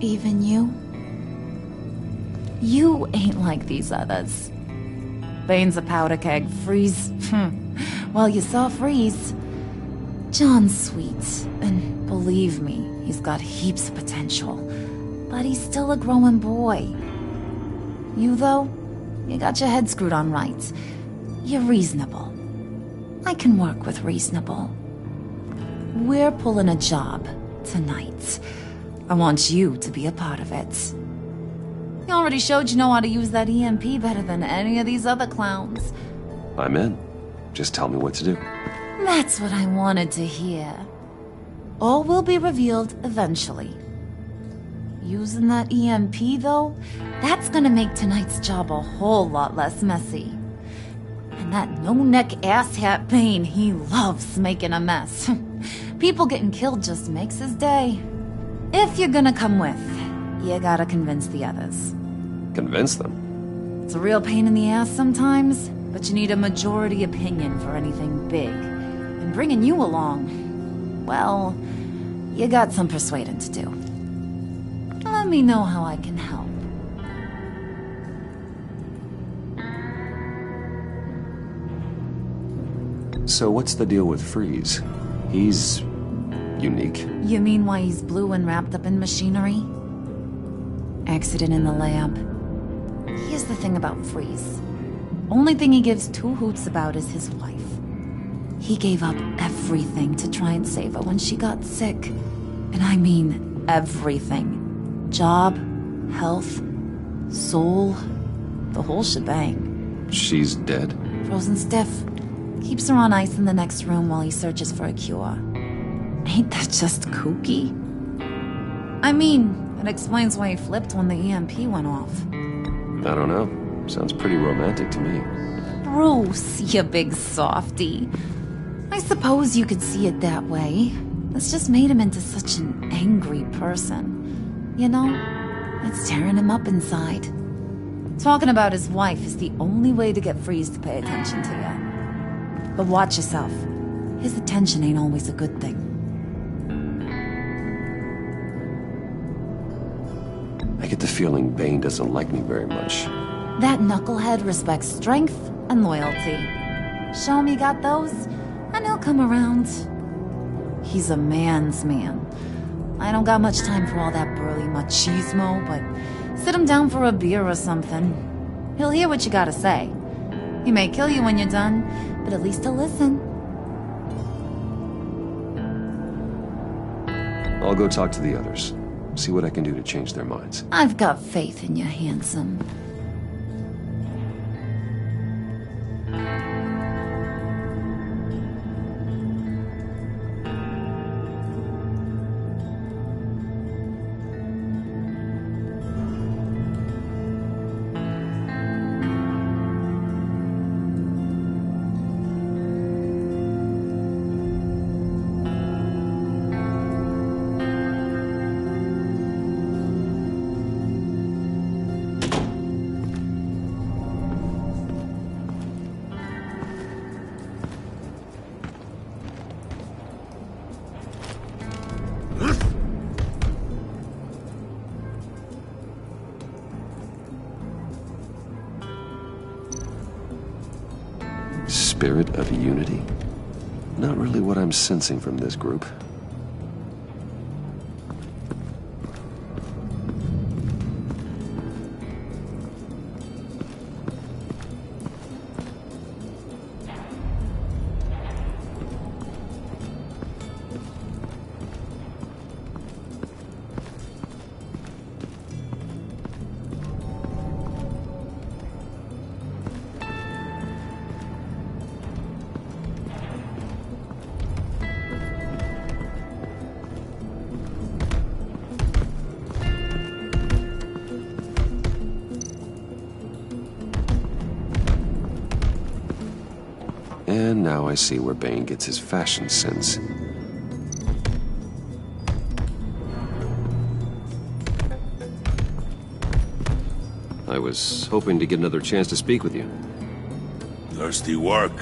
Even you? You ain't like these others. Bane's a powder keg. Freeze. Well, you saw Freeze. John's sweet, and believe me, he's got heaps of potential. But he's still a growing boy. You, though, you got your head screwed on right. You're reasonable. I can work with reasonable. We're pulling a job tonight. I want you to be a part of it. You already showed you know how to use that EMP better than any of these other clowns. I'm in. Just tell me what to do. That's what I wanted to hear. All will be revealed eventually. Using that EMP, though, that's gonna make tonight's job a whole lot less messy. And that no-neck asshat Bane, he loves making a mess. People getting killed just makes his day. If you're gonna come with, you gotta convince the others. Convince them? It's a real pain in the ass sometimes, but you need a majority opinion for anything big. And bringing you along, well, you got some persuading to do. Let me know how I can help. So what's the deal with Freeze? He's unique. You mean why he's blue and wrapped up in machinery? Accident in the lab. Here's the thing about Freeze. Only thing he gives two hoots about is his wife. He gave up everything to try and save her when she got sick. And I mean everything. Job, health, soul, the whole shebang. She's dead? Frozen stiff. Keeps her on ice in the next room while he searches for a cure. Ain't that just kooky? I mean, it explains why he flipped when the EMP went off. I don't know. Sounds pretty romantic to me. Bruce, you big softy. I suppose you could see it that way. It's just made him into such an angry person. You know, it's tearing him up inside. Talking about his wife is the only way to get Freeze to pay attention to you. But watch yourself. His attention ain't always a good thing. I get the feeling Bane doesn't like me very much. That knucklehead respects strength and loyalty. Show him you got those, and he'll come around. He's a man's man. I don't got much time for all that burly machismo, but sit him down for a beer or something. He'll hear what you gotta say. He may kill you when you're done, but at least he'll listen. I'll go talk to the others. See what I can do to change their minds. I've got faith in you, handsome. Spirit of unity? Not really what I'm sensing from this group. now I see where Bane gets his fashion sense. I was hoping to get another chance to speak with you. Thirsty work.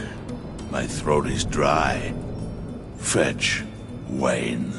My throat is dry. Fetch Wayne.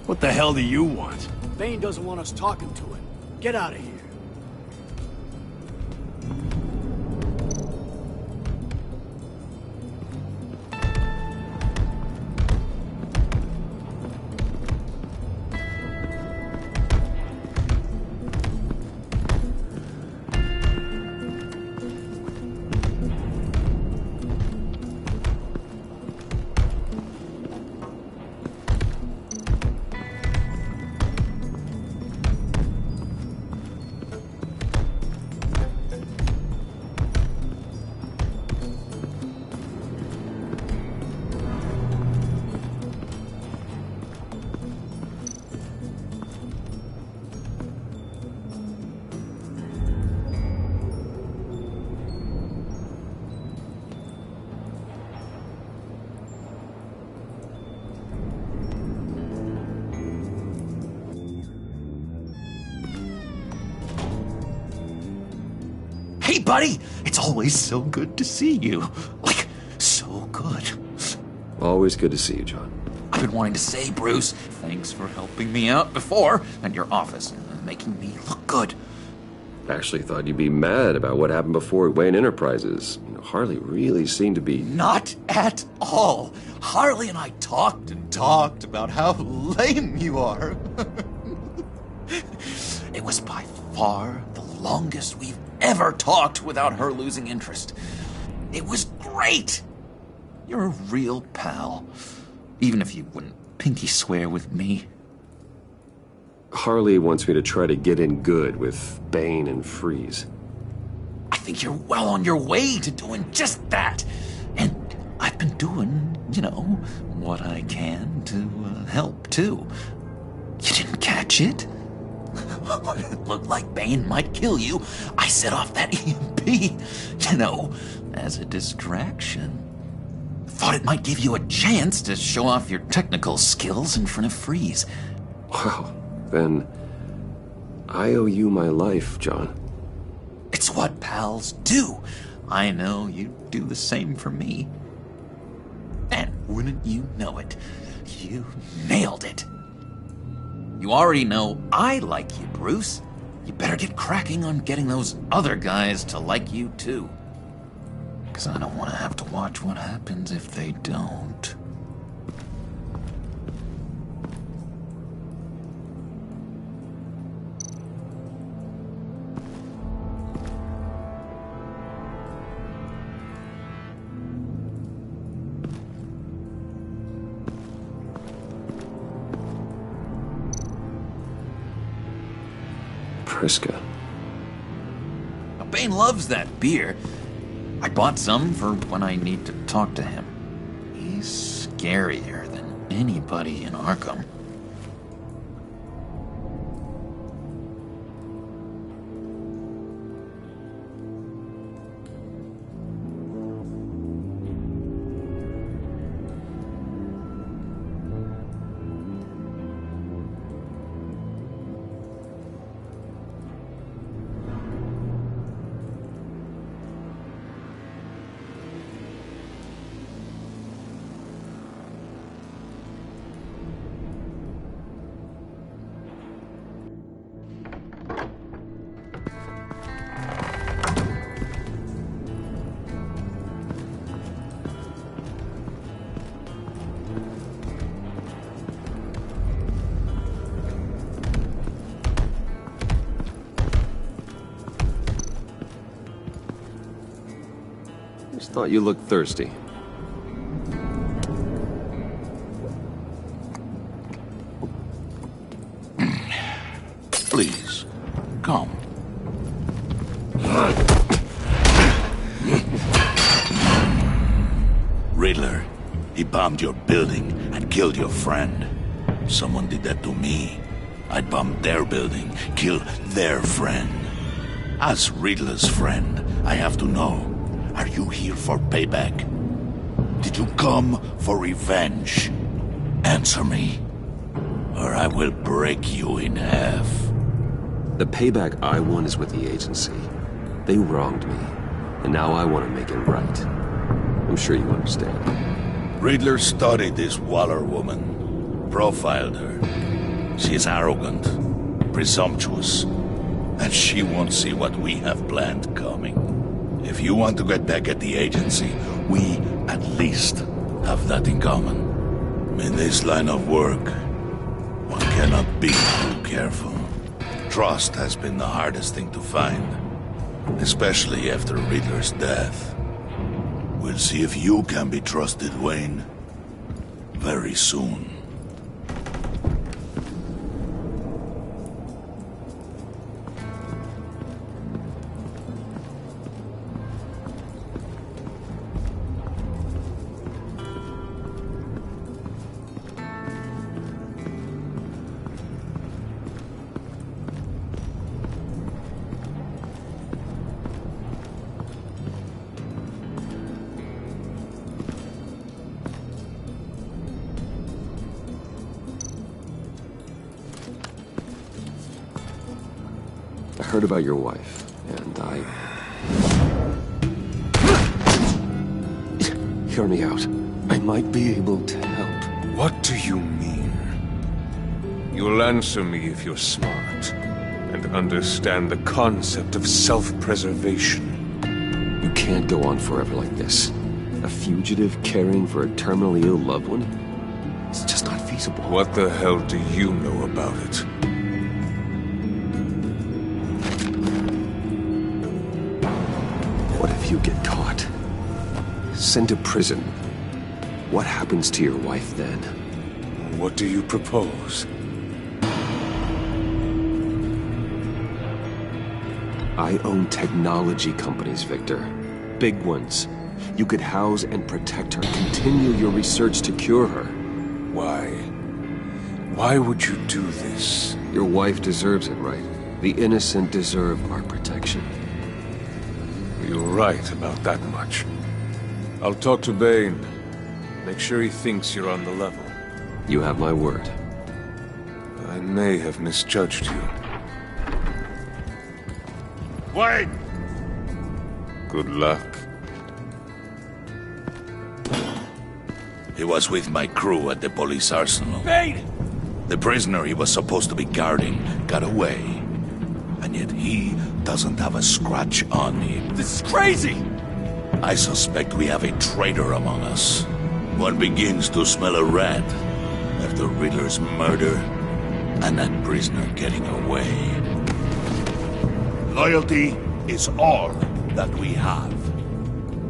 What the hell do you want? Bane doesn't want us talking to him. Get out of here. Hey, buddy! It's always so good to see you. Like, so good. Always good to see you, John. I've been wanting to say, Bruce, thanks for helping me out before at your office, making me look good. Actually thought you'd be mad about what happened before at Wayne Enterprises. You know, Harley really seemed to be... Not at all. Harley and I talked and talked about how lame you are. It was by far the longest we've ever talked without her losing interest. It was great. You're a real pal, even if you wouldn't pinky swear with me. Harley wants me to try to get in good with Bane and Freeze. I think you're well on your way to doing just that. And I've been doing, you know, what I can to help, too. You didn't catch it? It looked like Bane might kill you. I set off that EMP, you know, as a distraction. Thought it might give you a chance to show off your technical skills in front of Freeze. Wow, then I owe you my life, John. It's what pals do. I know you'd do the same for me. And wouldn't you know it, you nailed it. You already know I like you, Bruce. You better get cracking on getting those other guys to like you, too. Because I don't want to have to watch what happens if they don't. Priska. Bane loves that beer. I bought some for when I need to talk to him. He's scarier than anybody in Arkham. Just thought you looked thirsty. Please, come. Riddler, he bombed your building and killed your friend. Someone did that to me. I'd bomb their building, kill their friend. As Riddler's friend, I have to know, are you here for payback? Did you come for revenge? Answer me, or I will break you in half. The payback I want is with the agency. They wronged me, and now I want to make it right. I'm sure you understand. Riddler studied this Waller woman, profiled her. She is arrogant, presumptuous, and she won't see what we have planned coming. If you want to get back at the agency, we at least have that in common. In this line of work, one cannot be too careful. Trust has been the hardest thing to find, especially after Riddler's death. We'll see if you can be trusted, Wayne, very soon. I heard about your wife, and Hear me out. I might be able to help. What do you mean? You'll answer me if you're smart, and understand the concept of self-preservation. You can't go on forever like this. A fugitive caring for a terminally ill loved one? It's just not feasible. What the hell do you know about it? What if you get caught? Sent to prison? What happens to your wife then? What do you propose? I own technology companies, Victor. Big ones. You could house and protect her, continue your research to cure her. Why? Why would you do this? Your wife deserves it, right? The innocent deserve our protection. You're right about that much. I'll talk to Bane. Make sure he thinks you're on the level. You have my word. I may have misjudged you. Wait! Good luck. He was with my crew at the police arsenal. Bane! The prisoner he was supposed to be guarding got away. And yet he doesn't have a scratch on him. This is crazy! I suspect we have a traitor among us. One begins to smell a rat after Riddler's murder and that prisoner getting away. Loyalty is all that we have.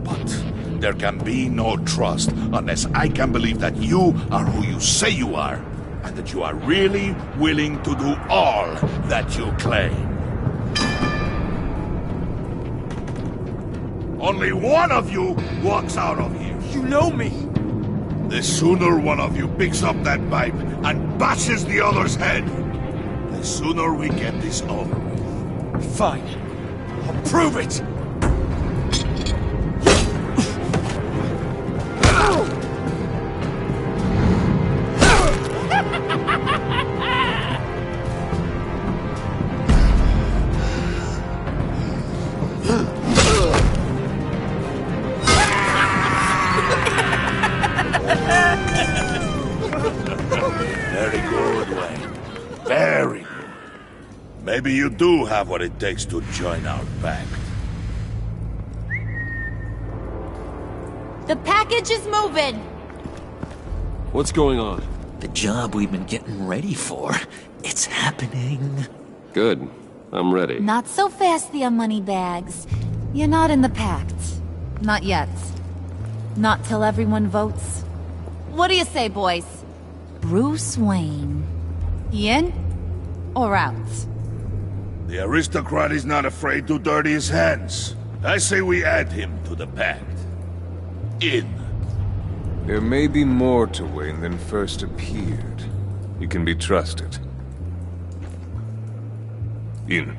But there can be no trust unless I can believe that you are who you say you are, and that you are really willing to do all that you claim. only one of you walks out of here. You know me. The sooner one of you picks up that pipe and bashes the other's head, the sooner we get this over with. Fine. I'll prove it. Very good, Wayne. Very good. Maybe you do have what it takes to join our pact. The package is moving. What's going on? The job we've been getting ready for. It's happening. Good. I'm ready. Not so fast, the Moneybags. You're not in the Pact. Not yet. Not till everyone votes. What do you say, boys? Bruce Wayne. In or out? The aristocrat is not afraid to dirty his hands. I say we add him to the pact. In. There may be more to Wayne than first appeared. You can be trusted. In.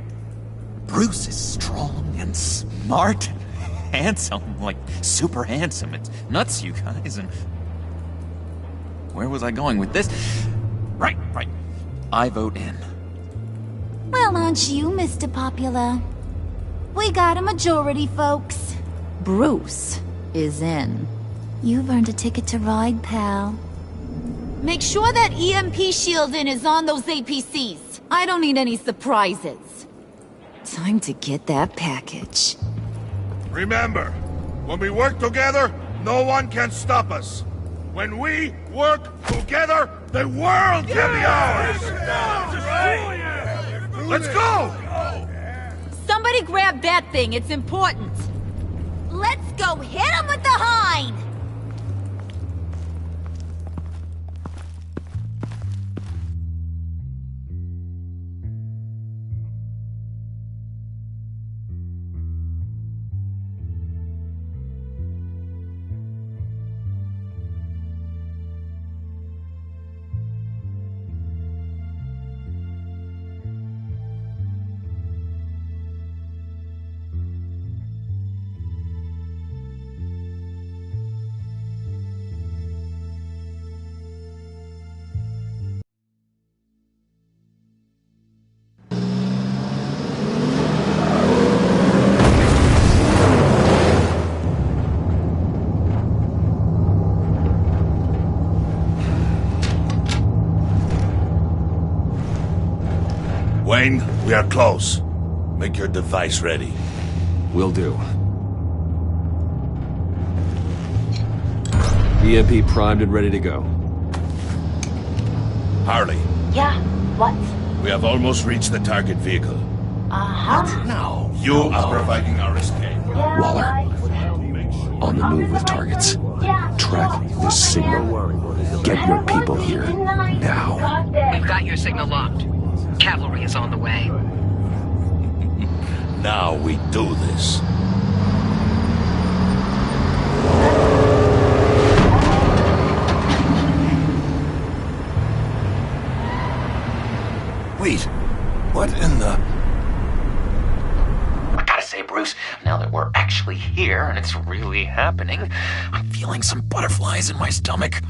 Bruce is strong and smart and handsome, like super handsome. It's nuts, you guys, and... Where was I going with this? Right. I vote in. Well, aren't you, Mr. Popular? We got a majority, folks. Bruce is in. You've earned a ticket to ride, pal. Make sure that EMP shielding is on those APCs. I don't need any surprises. Time to get that package. Remember, when we work together, no one can stop us. When we work together, the world can be ours! Let's go! Somebody grab that thing, it's important. Let's go hit him with the hind! Wayne, we are close. Make your device ready. Will do. EMP primed and ready to go. Harley. Yeah, what? We have almost reached the target vehicle. Uh-huh. No. You are providing our escape. Waller. On the move with targets. Track this signal. Get your people here. Now. We've got your signal locked. Cavalry is on the way. Now we do this. Wait, what in the... I gotta say, Bruce, now that we're actually here and it's really happening, I'm feeling some butterflies in my stomach.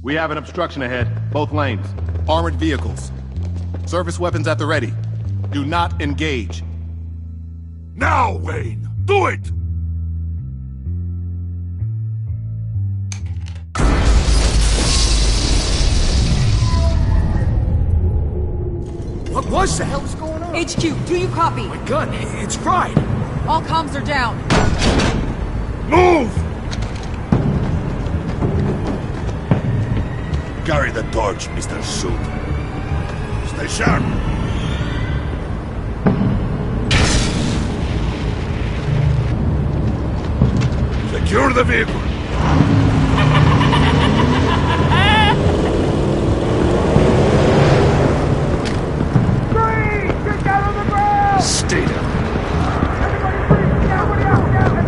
We have an obstruction ahead, both lanes. Armored vehicles. Service weapons at the ready. Do not engage. Now, Wayne! Do it! What was that? What was going on? HQ, do you copy? My gun, it's fried. All comms are down. Move! Carry the torch, Mr. Suit. Stay sharp. Secure the vehicle. Stay down. Everybody, get out!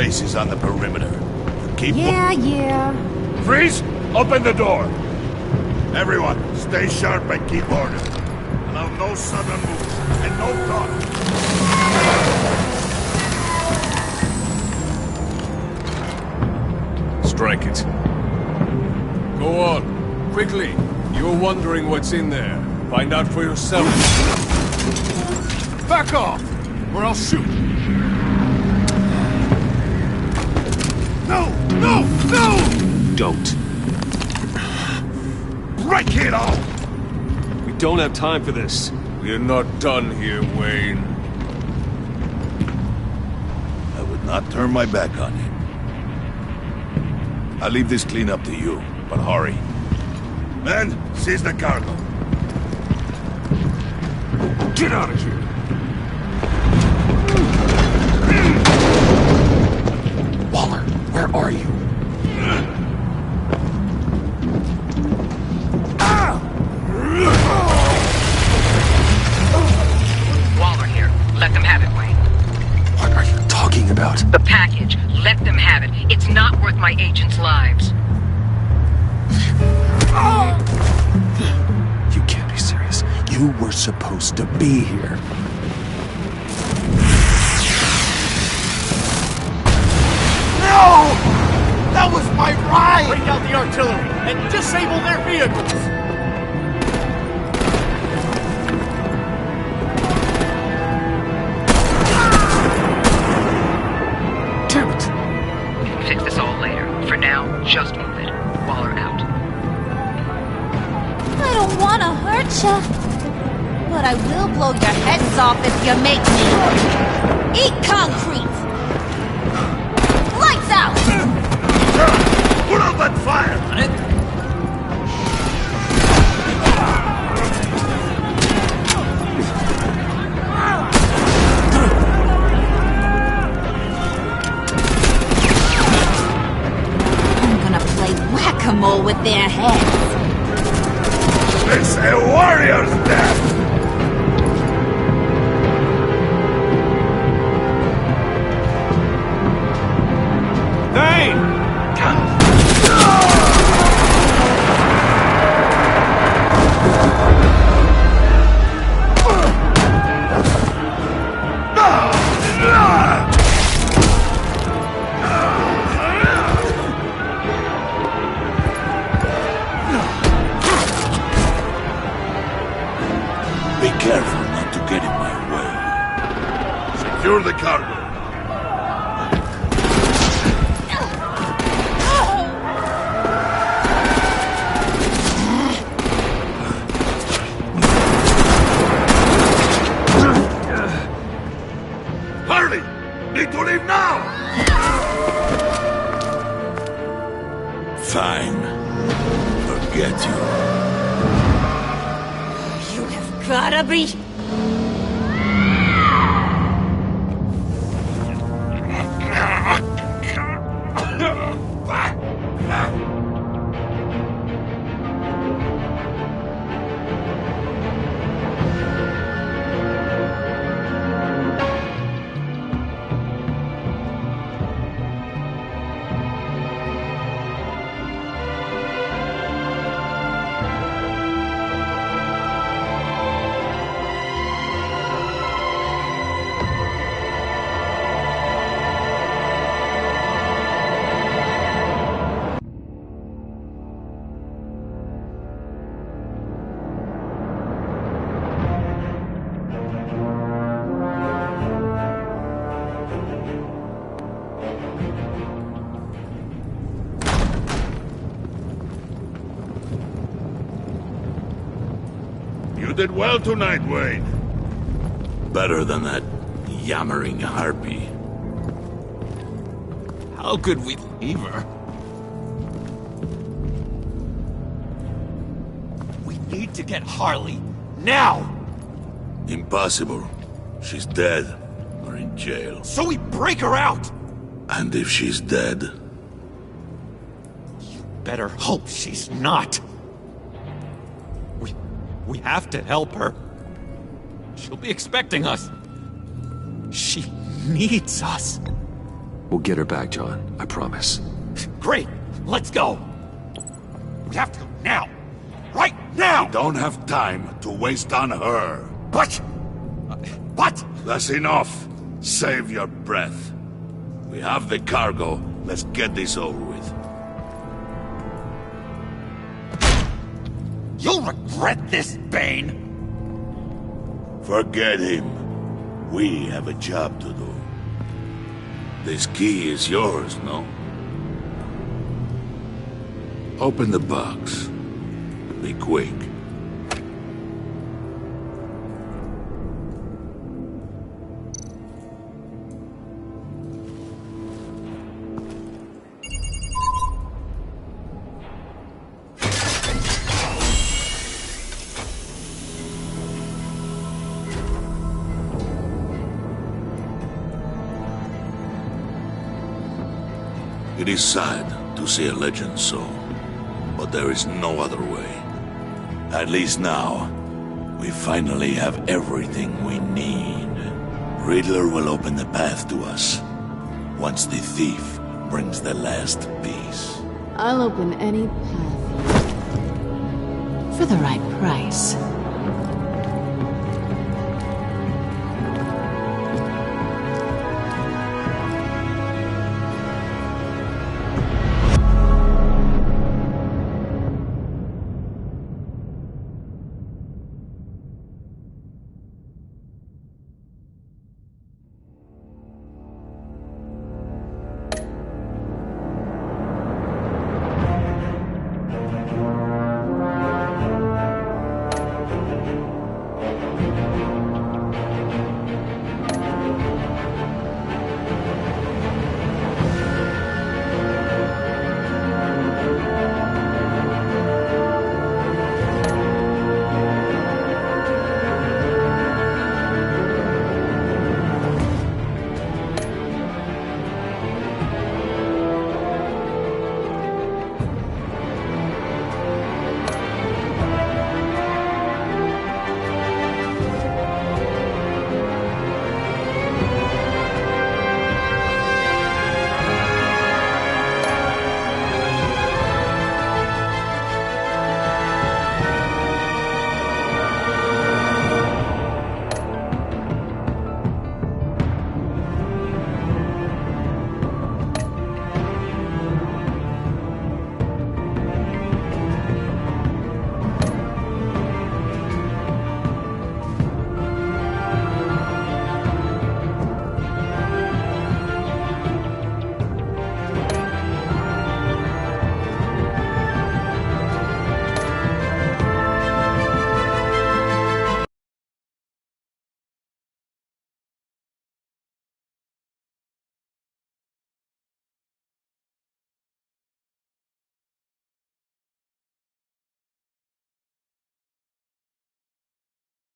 places on the perimeter. Keep Yeah. Freeze! Open the door! Everyone, stay sharp and keep order. Allow no sudden moves, and no talk. Strike it. Go on. Quickly. You're wondering what's in there. Find out for yourself. Back off, or I'll shoot. No! Don't. Break it off! We don't have time for this. We're not done here, Wayne. I would not turn my back on him. I'll leave this clean up to you, but hurry. Men, seize the cargo. Get out of here! Waller, where are you? Waller here. Let them have it, Wayne. What are you talking about? The package. Let them have it. It's not worth my agents' lives. You can't be serious. You were supposed to be here. No! That was my ride! Bring out the artillery and disable their vehicles! Damn it! Fix this all later. For now, just move it. Waller out. I don't want to hurt ya, but I will blow your heads off if you make me. Eat concrete! Lights out! Put out that fire! I'm gonna play whack-a-mole with their heads. It's a warrior's death! Be careful not to get in my way. Secure the cargo. Hurry! Need to leave now! Fine. Forget you. Gotta be... You did well tonight, Wayne. Better than that yammering harpy. How could we leave her? We need to get Harley, now! Impossible. She's dead, or in jail. So we break her out! And if she's dead... You better hope she's not. We have to help her. She'll be expecting us. She needs us. We'll get her back, John. I promise. Great! Let's go! We have to go now! Right now! We don't have time to waste on her. But... What? That's enough. Save your breath. We have the cargo. Let's get this over with. You'll regret this, Bane! Forget him. We have a job to do. This key is yours, no? Open the box. Be quick. It is sad to see a legend so, but there is no other way. At least now, we finally have everything we need. Riddler will open the path to us, once the thief brings the last piece. I'll open any path for the right price.